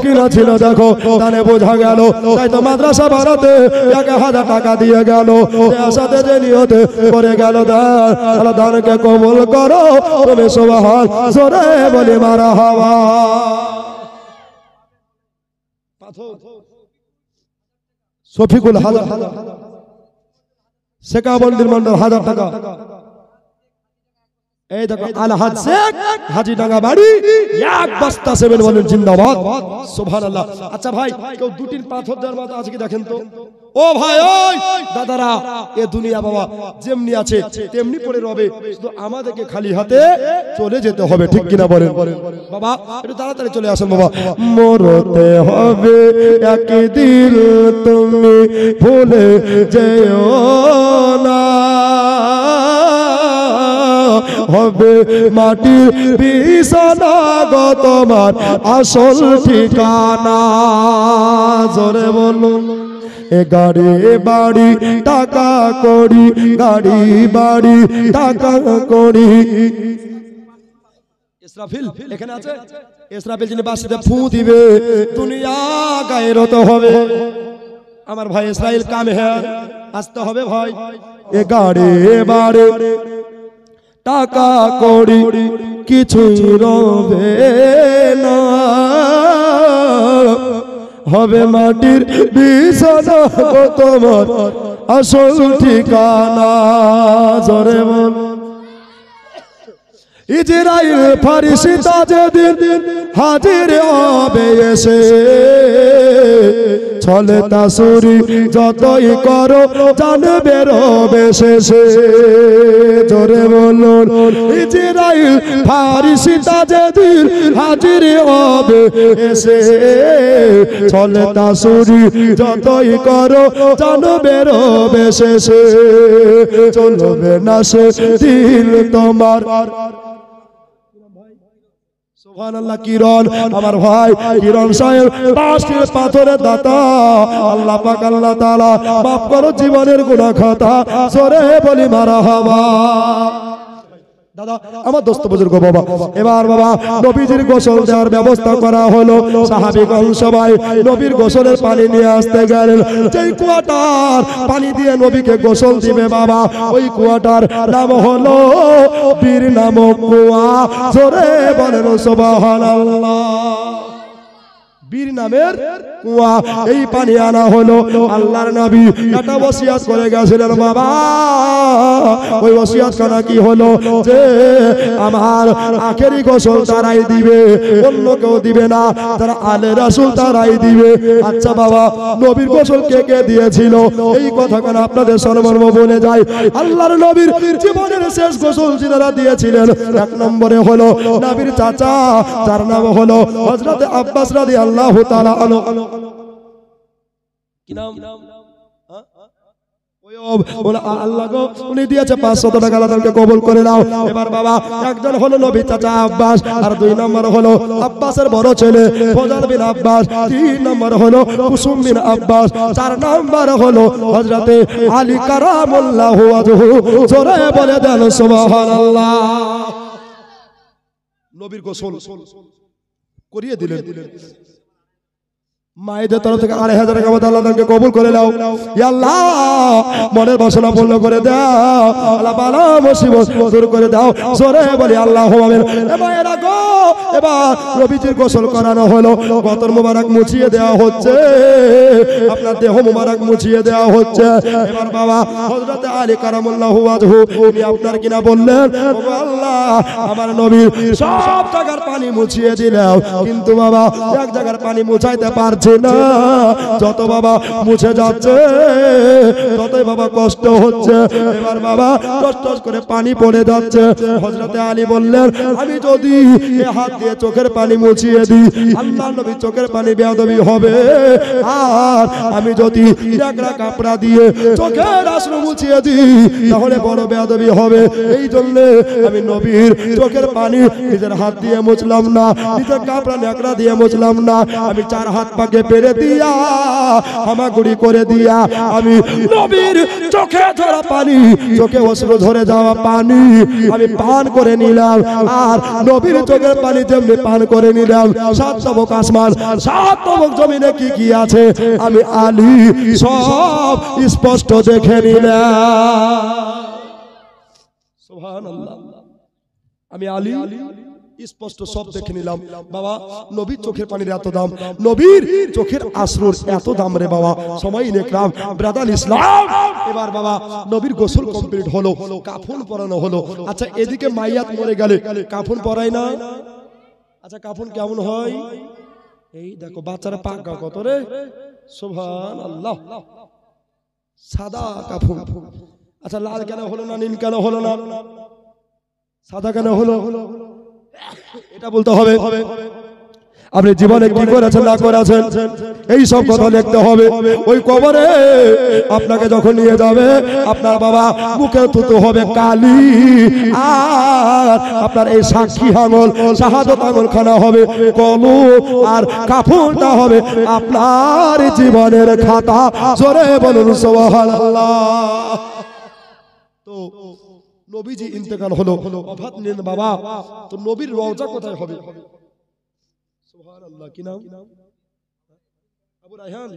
কি না ছিল দেখো, তানে বোঝা গেল। তাই তো মাদ্রাসা বানাতে 1000 টাকা দিয়ে গেল, সাথে যে নিয়তে করে গেল দান, আল্লাহ দানকে কবুল করো তুমি সুবহান, জোরে বলি মারহাবা। শফিকুল 1000 টাকা, শেখাবন্দির মন্ডল 1000 টাকা। এই দেখো আলহাজ শেখ হাজি ডাঙ্গা বাড়ি 1 বস্তা 7 বলেন জিন্দাবাদ সুবহানাল্লাহ। আচ্ছা ভাই, কেউ 2-3 পাথর দেওয়ার মতো আছে কি দেখেন তো। ও ভাই ওই দাদারা, এ দুনিয়া বাবা যেমনি আছে তেমনি পড়ে রবে, শুধু আমাদেরকে খালি হাতে চলে যেতে হবে, ঠিক কিনা বলেন বাবা। একটু তাড়াতাড়ি চলে আসেন বাবা। মরতে হবে একদিন তুমি ভুলে যেও না, হবে মাটির বিছানা গো তোমার আসল ঠিকানা, জোরে বলুন। এ গাড়ি বাড়ি টাকা কড়ি, গাড়ি বাড়ি টাকা কড়ি। ইসরাফিল এখানে আছে, ইসরাফিল যিনি বাঁশিতে ফু দিবে দুনিয়া গায়রত হবে। আমার ভাই ইসরাইল কামে হ্যাঁ আসতে হবে ভাই। এ গাড়ি বাড়ি টাকা কড়ি কিছুই রবে না, হবে মাটির বিছানা তোমার আসল ঠিকানা, জোরে বল। ইজরাইল ফারিস্তা যেদিন হাজির হবে এসে, ছলে তাসুরি যতই করো জানবে রবে শেষে, জোরে বলুন। ইজরাইল ফারিস্তা যেদিন হাজির হবে এসে, ছলে তাসুরি যতই করো জানবে রবে শেষে, চলবে না সে দিল তোমার। সুবহানাল্লাহ। কিরণ আমার ভাই কিরণ সাহেব পাশের পাথরের দাতা, আল্লাহ পাক আল্লাহ তাআলা মাফ করো জীবনের গুনাহ খাতা, জোরে বলি মারহাবা। দাদা আমার দোস্ত বুজুর্গ বাবা, এবার বাবা নবীজির গোসল দেওয়ার ব্যবস্থা করা হলো। সাহাবীগণ সবাই নবীর গোসলের পানি নিয়ে আসতে গেলেন। যেই কুয়াটার পানি দিয়ে নবীকে গোসল দিবে বাবা, ওই কুয়াটার নাম হলো বীর নামক কুয়া, জোরে বলেন সুবহানাল্লাহ। বীর নামের কুয়া, এই পানি আনা হলো। আল্লাহর নবী একটা ওসিয়ত করে গেছিলেন বাবা, ওই ওসিয়ত খানা কি হলো যে আমার আখেরি গোসল তারাই দিবে, অন্য কেউ দিবে না, তারা আলে রাসূল তারাই দিবে। আচ্ছা বাবা, নবীর গোসল কে কে দিয়েছিল এই কথা কেন আপনাদের সর্বমর্ম বলে যায়। আল্লাহর নবীর জীবনের শেষ গোসল যারা দিয়েছিলেন, 1 নম্বরে হলো নবীর চাচা, যার নাম হলো হযরত আব্বাস রাদিয়াল্লাহু তাআলা আনহু। কি নাম? আল্লাহ গো উনি দিয়েছে 500 টাকা, আল্লাহকে কবুল করে নাও। এবার বাবা একজন হলো নবী চাচা আব্বাস, আর 2 নম্বর হলো আব্বাসের বড় ছেলে ফজল বিন আব্বাস, 3 নম্বর হলো কুসুম বিন আব্বাস, 4 নম্বর হলো হযরতে আলী কারামাল্লাহু ওয়াজহু, জোরে বলে দেন সুবহানাল্লাহ। নবীর গোসল করিয়ে দিলেন। মায়েদের তরফ থেকে 2500 টাকা মতো আল্লাহ তাকে কবুল করে নাও। ইয়া আল্লাহ মনের বাসনা পূর্ণ করে দাও, আল্লাহ বালা মুসিবত দূর করে দাও। জোরে বলি আল্লাহুম্মা আমিন। মায়েরা গো, এবার নবীজির গোসল করানো হলো, গতর মোবারক মুছিয়ে দেওয়া হচ্ছে, আপনার দেহ মোবারক মুছিয়ে দেওয়া হচ্ছে। এবার বাবা হযরত আলী কারামাল্লাহু ওয়াজহু উনি আপনার কিনা বললেন, ওগো আল্লাহ আমার নবী সব জায়গার পানি মুছিয়ে দিলাম, কিন্তু বাবা এক জায়গার পানি মুছাইতে পারছে না। যত বাবা মুছে যাচ্ছে ততই বাবা কষ্ট হচ্ছে। এবার বাবা কষ্ট করে পানি পড়ে যাচ্ছে। হযরত আলী বললেন, আমি যদি হাত দিয়ে চোখের পানি মুছিয়ে দিই আল্লাহর নবী চোখের পানি বেয়াদবি হবে, আর আমি যদি ন্যাকড়া কাপড়া দিয়ে চোখের আশ্রু মুছিয়ে দিই তাহলে বড় বেয়াদবি হবে। এই জন্য আমি নবীর চোখের পানি নিজের হাত দিয়ে মুছলাম না, নিজের কাপড়া ন্যাকড়া দিয়ে মুছলাম না, আমি 4 হাত পাকে পেরে দিয়া হামাগুড়ি করে দিয়া আমি নবীর চোখে ধরা পানি, চোখে অশ্রু ধরে যাওয়া পানি আমি পান করে নিলাম। আর নবীর চোখের পানি যেমনি পান করে নিলাম, 7 তবক আসমান 7 তবক জমিনে কি কি আছে আমি আলী সব স্পষ্ট দেখে নিলাম। সুবহানাল্লাহ, আমি আলী স্পষ্ট সব দেখে নিলাম। বাবা নবীর চোখের পানির এত দাম, নবীর চোখের আশ্রুর এত দাম রে বাবা। সময় দেখলাম ব্রাদার ইসলাম। এবার বাবা নবীর গোসল কমপ্লিট হলো, কাফন পরানো হলো। আচ্ছা এদিকে মাইয়াত মরে গেলে কাফন পরায় না? আচ্ছা কাফন কেমন হয়? এই দেখো বাচ্চারা পাকা কত রে, সুবহানাল্লাহ, সাদা কাফন। আচ্ছা লাল কেন হলো না, নীল কেন হলো না, সাদা কেন হলো? এটা বলতে হবে। আপনি জীবনে কি করেছেন না করেছেন এই সব কথা লিখতে হবে। ওই কবরে আপনাকে যখন নিয়ে যাবে আপনার বাবা মুখে থুতু হবে কালি, আর আপনার এই সাক্ষী আঙুল শাহাদাত আঙুল খানা হবে কলম, আর কাফনটা হবে আপনার জীবনের খাতা। জোরে বলুন সুবহানাল্লাহ। তো নবীজি ইন্তেকাল হলো, ওফাত নিলেন বাবা, তো নবীর রওজা কোথায় হবে? সুবহানাল্লাহ, কি নাম? আবু রায়হান।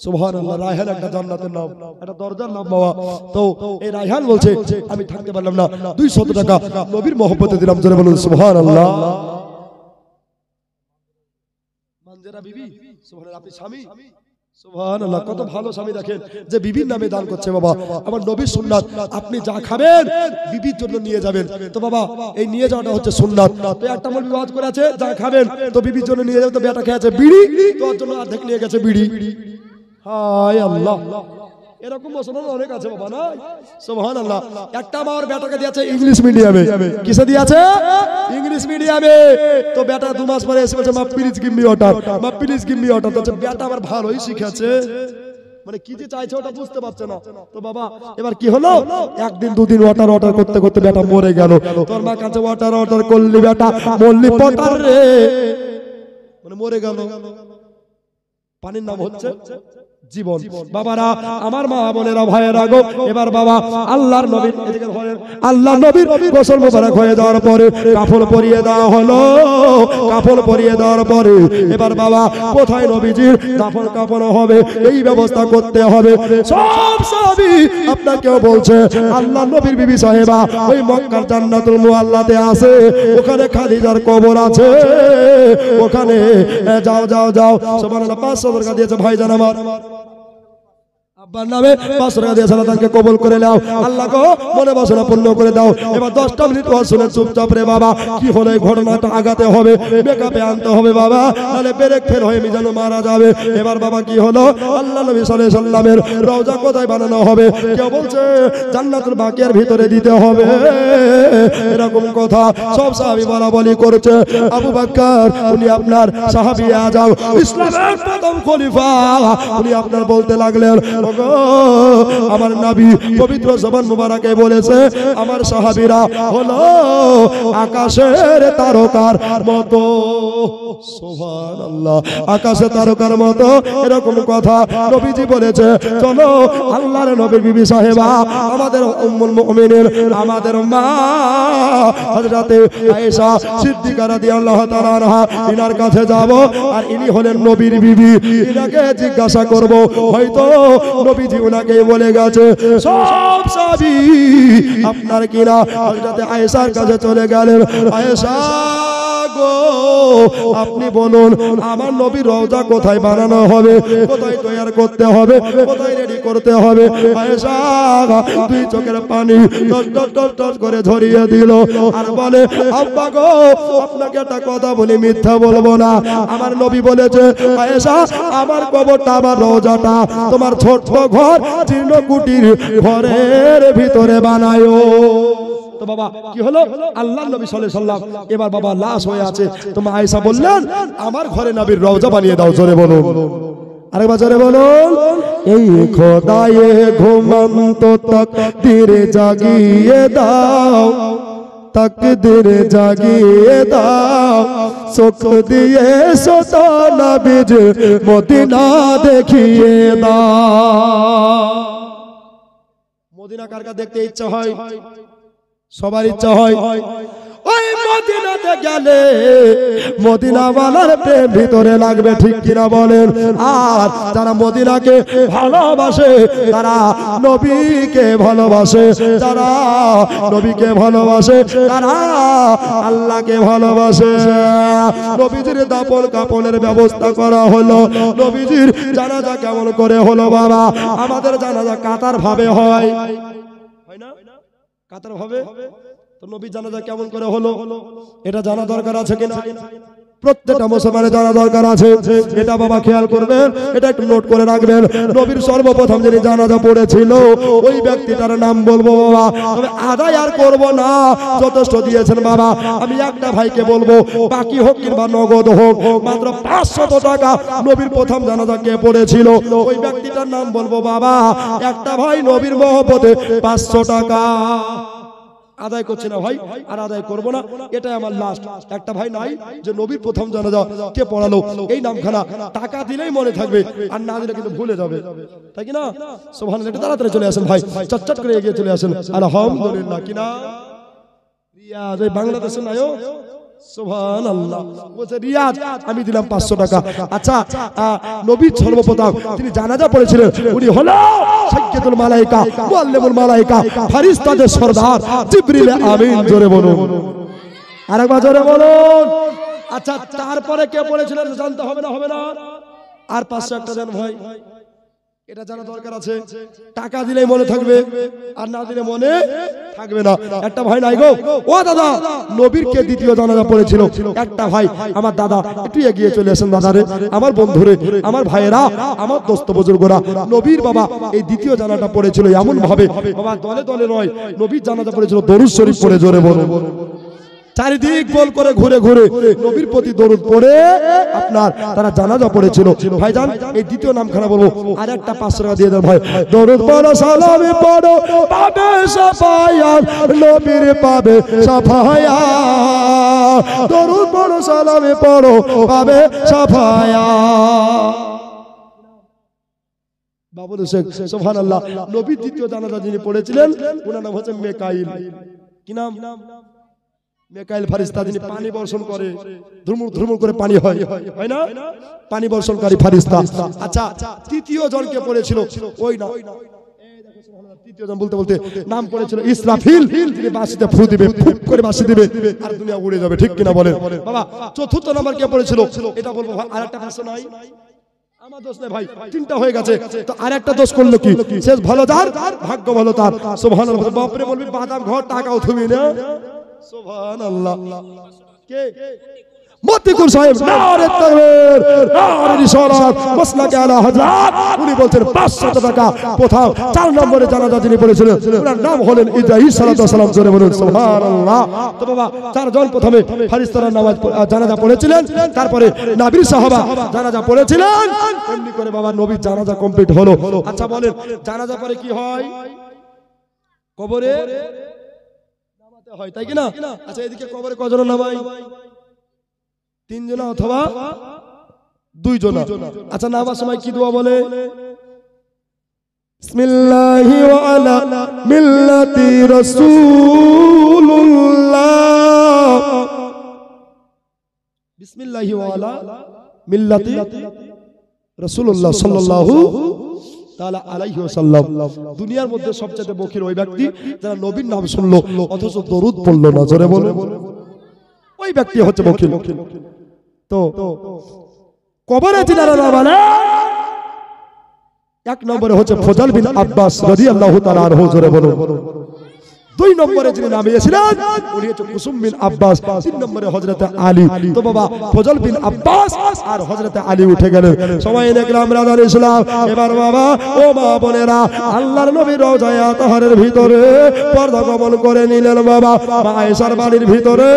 সুবহানাল্লাহ, রায়হান একটা জান্নাতের নাম, একটা দরজার নাম বাবা। তো এই রায়হান বলছে আমি থাকতে পারলাম না, 200 টাকা নবীর মহব্বতে দিলাম। জোরে বলুন সুবহানাল্লাহ। মানজেরা বিবি, সুবহানাল্লাহ, আপনি স্বামী, সুবহানাল্লাহ, কত ভালো স্বামী দেখেন যে বিবির নামে দান করছে বাবা। আমার নবীর সুন্নাত, আপনি যা খাবেন বিবির জন্য নিয়ে যাবেন। তো বাবা এই নিয়ে যাওয়াটা হচ্ছে সুন্নাত। তো একটা মৌলবি ওয়াজ করে আছে যা খাবেন তো বিবির জন্য নিয়ে যাবেন, তো বেটা খেয়েছে বিড়ি, তোর জন্য অর্ধেক নিয়ে গেছে বিড়ি। হায় আল্লাহ, এরকম মুসলমান অনেক আছে বাবা না? সুবহানাল্লাহ। একটা আমার বেটাকে দিয়েছে ইংলিশ মিডিয়ামে। কিসে দিয়েছে? ইংলিশ মিডিয়ামে। তো বেটা 2 মাস পরে এসে বলছে মা প্লিজ গিভ মি ওয়াটার, মা প্লিজ গিভ মি ওয়াটার। তো বেটা আবার ভালোই শিখেছে, মানে কি যে চাইছে ওটা বুঝতে পারছে না। তো বাবা এবার কি হলো, একদিন 2 দিন ওয়াটার ওয়াটার করতে করতে বেটা মরে গেল। তোর মা কাছে ওয়াটার ওয়াটার করলি বেটা মরলি পটার রে, মানে মরে গেল। পানির নাম হচ্ছে জীবন। বাবারা আমার মা বোনেরা ভাইয়েরা গো, এবার বাবা আল্লাহর নবীর এদিকে ধরেন, আল্লাহর নবীর গোসল মোবারক হয়ে যাওয়ার পরে কাফন পরিয়ে দেওয়া হলো। কাফন পরিয়ে দেওয়ার পরে এবার বাবা কোথায় নবীজির দাফন কাফন হবে এই ব্যবস্থা করতে হবে। সব সাহাবী আপনাকেও বলছে আল্লাহর নবীর বিবি সাহেবা ওই মক্কার জান্নাতুল মুআল্লাতে আছে, ওখানে খাদিজার কবর আছে, ওখানে যাও যাও যাও। সুবহানাল্লাহ, 500 টাকা দিয়েছে ভাইজান আমার আব্বার নামে, 500 টাকা দিয়ে সালাতানকে কবুল করে নাও। আল্লাহ গো মনে বাসনা পূর্ণ করে দাও। এবার 10টা মিনিট ওয়াজ শুনে চুপচাপ রে বাবা। কি হলো এই ঘটনাটা আগাতে হবে, মেকআপে আনতে হবে বাবা, নাহলে ব্রেক ফেল হয়ে মিজানো মারা যাবে। এবার বাবা কি হলো, আল্লাহ নবী সাল্লাল্লাহু আলাইহি সাল্লামের রওজা কোথায় বানানো হবে? কেউ বলছে জান্নাতুল বাকিয়ার ভিতরে দিতে হবে, এরকম কথা সব সাহাবী বলা বলি করছে। আবু বকর উনি আপনার সাহাবী আজম, ইসলামের প্রথম খলিফা, উনি আপনার বলতে লাগলেন গো আমার নবী পবিত্র জবান মুবারকে বলেছে আমার সাহাবীরা হলো আকাশের তারকার মতো। সুবহানাল্লাহ, আকাশের তারকার মতো এরকম কথা নবীজি বলেছে। চলো আল্লাহর নবীর বিবি সাহেবা আমাদের উম্মুল মুমিনিন আমাদের মা হযরতে আয়েশা সিদ্দিকা রাদিয়াল্লাহু তাআলা আনহা ইনার কাছে যাব আর ইনি হলেন নবীর বিবি। ইনাকে জিজ্ঞাসা করব, হয়তো নবীজি উনাকে বলে গেছে সব সাহাবী আপনার কিনা হযরতে আয়েশার কাছে চলে গেলেন। আয়েশা গো আপনি বলুন আমার নবীর রওজা কোথায় বানানো হবে, কোথায় তৈরি করতে হবে, কোথায় রেডি করতে হবে। আয়েশা দুই চোখের পানি টস করে ঝরিয়ে দিল আর বলে আব্বা গো আপনাকে একটা কথা বলি, মিথ্যা বলবো না। আমার নবী বলেছে আয়েশা আমার কবরটা আমার রওজাটা তোমার ছোট্ট ঘর জীর্ণ কুটির ঘরের ভিতরে বানায়ো। তো বাবা কি হলো, আল্লাহর নবী সাল্লাল্লাহু আলাইহি সাল্লাম এবার বাবা লাশ হয়ে আছে। তোমার আয়েশা বললেন আমার ঘরে নবীর রওজা বানিয়ে দাও। জোরে বলুন, আরেকবার জোরে বলুন। এই খোদায়ে ঘুমন্ত তাকদীর জাগিয়ে দাও, তাকদীর জাগিয়ে দাও, চোখ দিয়ে সোতা নবীর মদিনা দেখিয়ে দাও। মদিনা কার কার দেখতে ইচ্ছা হয়? সবার ইচ্ছা হয়। ওই মদিনাতে গেলে মদিনাওয়ালার প্রেম ভিতরে লাগবে, ঠিক কিনা বলেন? আর যারা মদিনাকে ভালোবাসে তারা নবীকে ভালোবাসে, যারা নবীকে ভালোবাসে তারা আল্লাহকে ভালোবাসে। নবীজির দাফন কাফনের ব্যবস্থা করা হলো। নবীজির জানাজা কেমন করে হলো বাবা? আমাদের জানাজা কাতার ভাবে হয়, হয় না? কাতার ভাবে তো নবী জানাজা কেমন করে হলো এটা জানা দরকার আছে কিনা? প্রত্যেকটা মুসলমানের জানা দরকার আছে। এটা বাবা খেয়াল করবেন, এটা একটু নোট করে রাখবেন। নবীর সর্বপ্রথম যিনি জানাজা পড়েছিল ওই ব্যক্তিটার নাম বলবো বাবা, তবে আদায় আর করব না, যথেষ্ট দিয়েছেন বাবা। আমি একটা ভাইকে বলবো, বাকি হোক কিংবা নগদ হোক, মাত্র 500 টাকা নবীর প্রথম জানাজা কে পড়েছিল ওই ব্যক্তিটার নাম বলবো বাবা। একটা ভাই নবীর মহব্বতে 500 টাকা আদায় করছে না ভাই, আর আদায় করব না, এটাই আমার লাস্ট। একটা ভাই নাই যে নবীর প্রথম জানাজা কে পড়ালো এই নামখানা টাকা দিলেই মনে থাকবে, আর না দিলে কিন্তু ভুলে যাবে, তাই কি না? সুবহানাল্লাহ, একটু তাড়াতাড়ি চলে আসেন ভাই, চটচট করে এগিয়ে চলে আসেন। আলহামদুলিল্লাহ, কিনা রিয়াজ এই বাংলাদেশে নাইও। সুবহানাল্লাহ, বলছে রিয়াজ আমি দিলাম 500 টাকা। আচ্ছা, নবী সর্বপ্রথম তিনি জানাজা পড়েছিলেন উনি হলো সাইয়্যিদুল মালায়েকা মুআল্লিমুল মালায়েকা ফেরেশতাদের সরদার জিবরিল আমিন। জোরে বলুন, আরেকবার জোরে বলুন। আচ্ছা, তারপরে কে পড়েছিলেন জানতে হবে না? হবে না? আর 500 একটা দেন ভাই, এটা জানা দরকার আছে। টাকা দিলেই মনে থাকবে, আর না দিলে মনে থাকবে না। একটা ভাই নাই গো, ও দাদা নবীর কে দ্বিতীয় জানাজা পড়েছিল? একটা ভাই আমার দাদা, একটু এগিয়ে চলে আসেন দাদারে, আমার বন্ধুরে, আমার ভাইয়েরা, আমার দোস্ত বুজুর্গরা। নবীর বাবা এই দ্বিতীয় জানাজা পড়েছিল এমন ভাবে বাবা, দলে দলে নয়, নবীর জানাজা পড়েছিল দরুদ শরীফ পড়ে। জোরে বলুন, চারিদিক গোল করে ঘুরে ঘুরে নবীর প্রতি দরুদ পড়ে আপনার তারা জানাজা পড়েছিল। ভাইজান এই দ্বিতীয় নামখানা বলবো, আর একটা 500 টাকা দিয়ে দেন ভাই। দরুদ পড়ো সালামে পড়ো পাবে সাফায়াত, নবীর পাবে সাফায়াত। দরুদ পড়ো সালামে পড়ো পাবে সাফায়াত। বাবুল শেখ সুবহানাল্লাহ, নবীর দ্বিতীয় জানাজা যিনি পড়েছিলেন ওনার নাম হচ্ছে মেকাইল। কি নাম? মেকাইল ফেরেশতা, যিনি পানি বর্ষণ করে, ধুমুর ধুমুর করে পানি হয়, হয় না? পানি বর্ষণকারী ফেরেশতা। আচ্ছা, তৃতীয় জনকে পড়েছিল ওই না, তৃতীয় জন বলতে বলতে নাম পড়েছিল ইসরাফিল। তিনি বাঁশিতে ফু দিবে, ফুক করে বাঁশি দিবে আর দুনিয়া উড়ে যাবে, ঠিক কিনা বলেন বাবা? চতুর্থ নাম্বার কে পড়েছিল এটা বলবো। আরেকটা ভাষা নাই, আমার দোষ নেই ভাই, তিনটা হয়ে গেছে তো আরেকটা দোষ করলো কি? শেষ ভালো যার ভাগ্য ভালো তার। সুবহানাল্লাহ, বাপরে বলবি বাদাম ঘর টাকাও তুমি না। সুবহানাল্লাহ, কে মতিকুর সাহেব নারে তাকবীর নারে রিসালাত মাসলাকে আলা হযরত উনি বলছেন 500 টাকা কোথাও 4 নম্বরে জানাজা যিনি পড়েছিলেন ওনার নাম হলেন ইব্রাহিম সালাতু সালাম জোরে বলুন সুবহানাল্লাহ। তো বাবা চারজন প্রথমে ফারিস্তারা নামাজ জানাজা পড়েছিলেন, তারপরে নবীর সাহাবা জানাজা পড়েছিলেন, এমনি করে বাবা নবীর জানাজা কমপ্লিট হলো। আচ্ছা বলেন জানাজা পরে কি হয়? কবরে নামাতে হয়, তাই কি না? আচ্ছা এদিকে কবরে কজন নামাই? 3 জন অথবা 2 জন। আচ্ছা নামার সময় কি দোয়া বলে? বিসমিল্লাহি ওয়া আলা মিল্লাতি রাসূলুল্লাহ, বিসমিল্লাহি ওয়া আলা মিল্লাতি রাসূলুল্লাহ সাল্লাল্লাহু তাআলা আলাইহি ওয়াসাল্লাম। দুনিয়ার মধ্যে সবচেয়ে বখিল ওই ব্যক্তি যারা নবীর নাম শুনলো অথচ দরুদ পড়লো না, জোরে বলে ওই ব্যক্তি হচ্ছে বখিল। তো কবরে যিনারা নামালে 1 নম্বরে হচ্ছে ফজল বিন আব্বাস রাদিয়াল্লাহু তাআলা আনহু, জোরে বলুন। 2 নম্বরে যিনি নামিয়েছিলেন উনি হচ্ছে কুসুম বিন আব্বাস, 3 নম্বরে হযরত আলী। তো বাবা ফজল বিন আব্বাস আর হযরত আলী উঠে গেলেন। সবাই দেখলাম রাজার ইসলাম। এবার বাবা ও মা বোনেরা আল্লাহর নবীর রওজায়ে আতহারের ভিতরে পর্দা গমন করে নিলেন বাবা মা আয়েশার বাড়ির ভিতরে।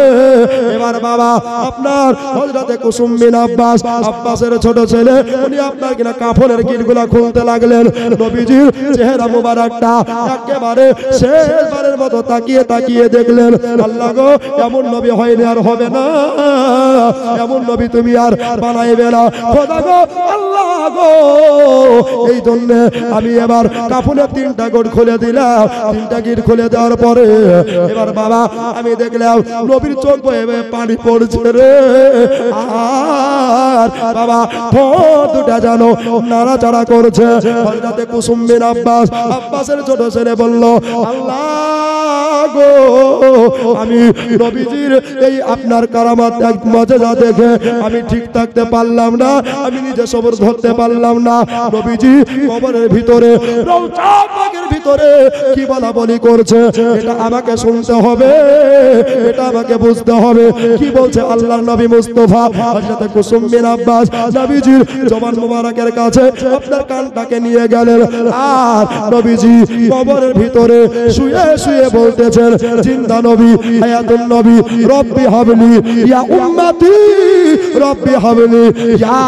এবার বাবা আপনার হযরত কুসুম বিন আব্বাস, আব্বাসের ছোট ছেলে, উনি আপনার কিনা কাফনের গিটগুলা খুলতে লাগলেন। নবীজির চেহারা মুবারকটা একেবারে শেষবারের মতো তাকিয়ে তাকিয়ে দেখলেন। আল্লাহ গো এমন নবী হয়নি আর হবে না, এমন নবী তুমি আর বানাইবে না খোদা গো আল্লাহ গো। এই জন্য আমি এবার কাফনের 3টা গিট খুলে দিলাম। 3টা গিট খুলে দেওয়ার পরে এবার বাবা আমি দেখলাম নবীর চোখ বয়ে পানি পড়ছে রে। আর বাবা ঠোঁট দুটা যেন নাড়াচাড়া করছে। হযরত কুসুম বিন আব্বাস, আব্বাসের ছোট ছেলে বলল আল্লাহ গো আমি নবীজির এই আপনার কারামাত এক মুজিজা দেখে আমি ঠিক থাকতে পারলাম না, আমি নিজে সবর ধরতে পারলাম না। নবীজি কবরের ভিতরে রওজা পাকের ভিতরে কি বলা বলি করছে এটা আমাকে শুনতে হবে, এটা আমাকে বুঝতে হবে। কি বলছে আল্লাহর নবী মুস্তাফা? হযরত কুসুম বিন আব্বাস নবীজির জবান মোবারকের কাছে আপনার কানটাকে নিয়ে গেলেন। আর নবীজি কবরের ভিতরে শুয়ে শুয়ে বলতেছেন জিন্দা নবী হায়াতুন নবী রব্বি হাবলি ইয়া উম্মতি রব্বি হাবলি ইয়া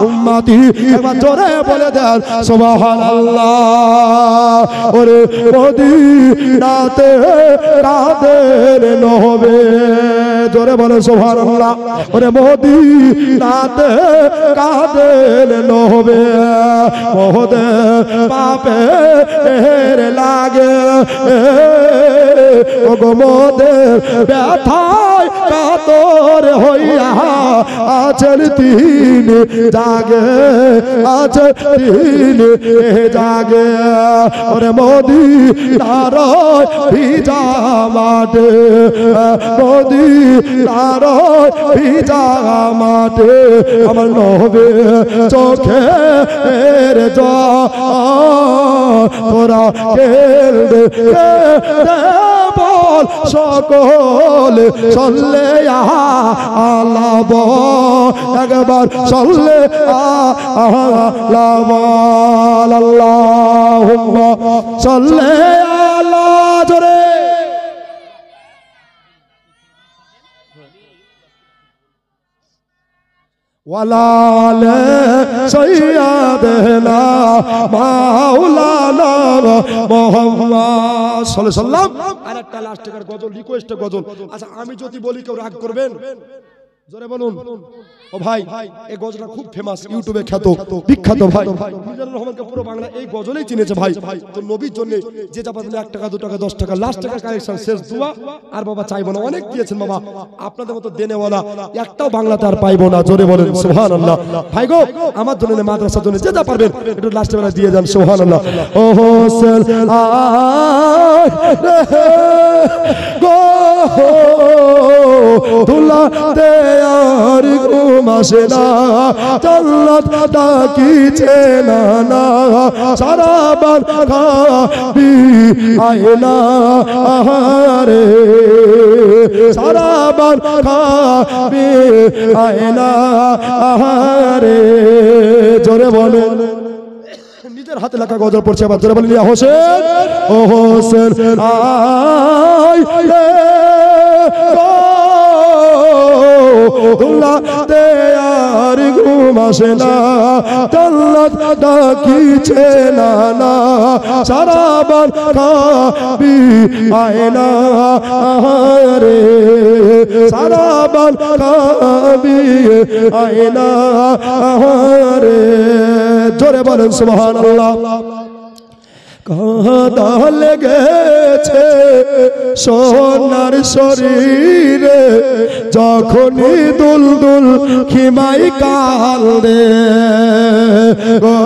উম্মতি। একবার জোরে বলে দেন সুবহানাল্লাহ। ওরে মদিনাতে কাদের নহবে, জোরে বলে সুবহানাল্লাহ। ওরে মদিনাতে কাদের নহবে, মহদে পাপে এর লাগে ওগো মোদের ব্যথায় কাতর হইয়া আছেন তিনি জাগে, আছেন তিনি জাগে। ওরে মদিনার ভিজা মাঠে, মদিনার ভিজা মাঠে আমার নবে চোখের জল তোরা কেঁদে বল সকল চললে আলা বল একবার চললে আলা বল আল্লাহুম্মা সাল্লি আলা জোরে ওয়ালালে সাইয়্যিদানা মাওলানা মুহাম্মদ সাল্লাল্লাহু আলাইহি সাল্লাম। আরেকটা লাস্ট টাকার গজল, রিকোয়েস্টের গজল। আচ্ছা আমি যদি বলি কেউ রাগ করবেন? জোরে বলুন। ও ভাই এই গজলটা খুব ফেমাস, ইউটিউবে খ্যাত বিখ্যাত ভাই মিজানুর রহমানকে পুরো বাংলা এই গজলেই চিনেছে ভাই। তো নবীর জন্য যে যা পারবেন 1 টাকা 2 টাকা 10 টাকা লাস্ট টাকা কালেকশন শেষ দোয়া। আর বাবা চাইবো না, অনেক দিয়েছেন বাবা, আপনাদের মতো দেনেওয়ালা একটাও বাংলাতে আর পাইবো না। জোরে বলেন সুবহানাল্লাহ। ভাই গো আমার জন্য মাদ্রাসার জন্য যে যা পারবেন একটু লাস্টে বেলা দিয়ে যান সুবহানাল্লাহ। ও হোসেন গো ধুলাতে আর ঘুম আসে না, জান্নাত ডাকিছে না, সারাবার খাবি আয়না আহারে, সারাবার খাবি আয়না আহারে। জোরে বলেন, নিজের হাতে লেখা গজল পড়ছে, আবার জোরে বলেন ইয়া হোসেন, ও হোসেন আয় রে ধুলাতে আর ঘুম আসে না, জান্নাত ডাকিছে না, সারাবার খাবি আয়না আহারে, সারাবার খাবি আয়না আহারে। জোরে বলেন সুবহানাল্লাহ। কাঁদা লেগেছে সোনার শরীরে, যখনই দুলদুল খিমাই কান্দে গো,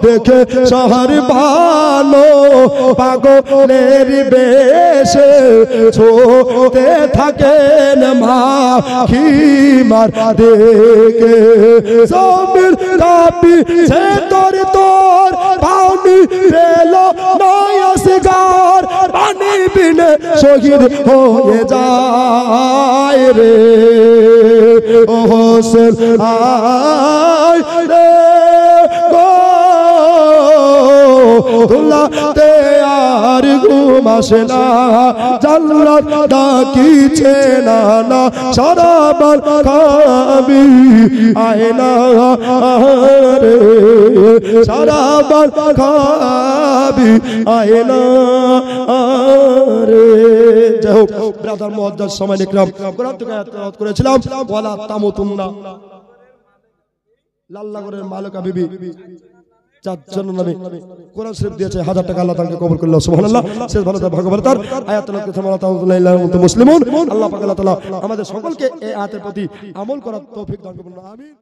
দেখে শহর ভালো পাগলের বেশে ছোতে থাকেন মা খিমার দেখে, জমির কাপি সে তোর পানি পেল নয়সগার, পানি বিনে শহীদ হয়ে যায় রে, ও হোসেন আয় রে ধুলাতে আর ঘুম আসে না, জান্নাত ডাকিছে না, সারাবার খাবি আয়না আহারে, সারাবার খাবি আয়না আহারে। যাই হোক ব্রাদার মুআজ্জাজ সময় ইকরাম, কোরআন থেকে আয়াত তেলাওয়াত করেছিলাম, ওয়ালা তামুতুন্না, লাল্লাগড়ের মালিকা বিবি চারজন নামে কোরআন শরীফ দিয়েছে, 1000 টাকা আল্লাহ তাআলা কবুল করলো সুবহানাল্লাহ। শেষ ভালো থাকবে ভাগবত তার আয়াত তেলাওয়াত করতে আমরা তাআলা মুসলিমুন, আল্লাহ পাক আল্লাহ তাআলা আমাদের সকলকে এই আয়াতের প্রতি আমল করার তৌফিক দান করুন, আমিন।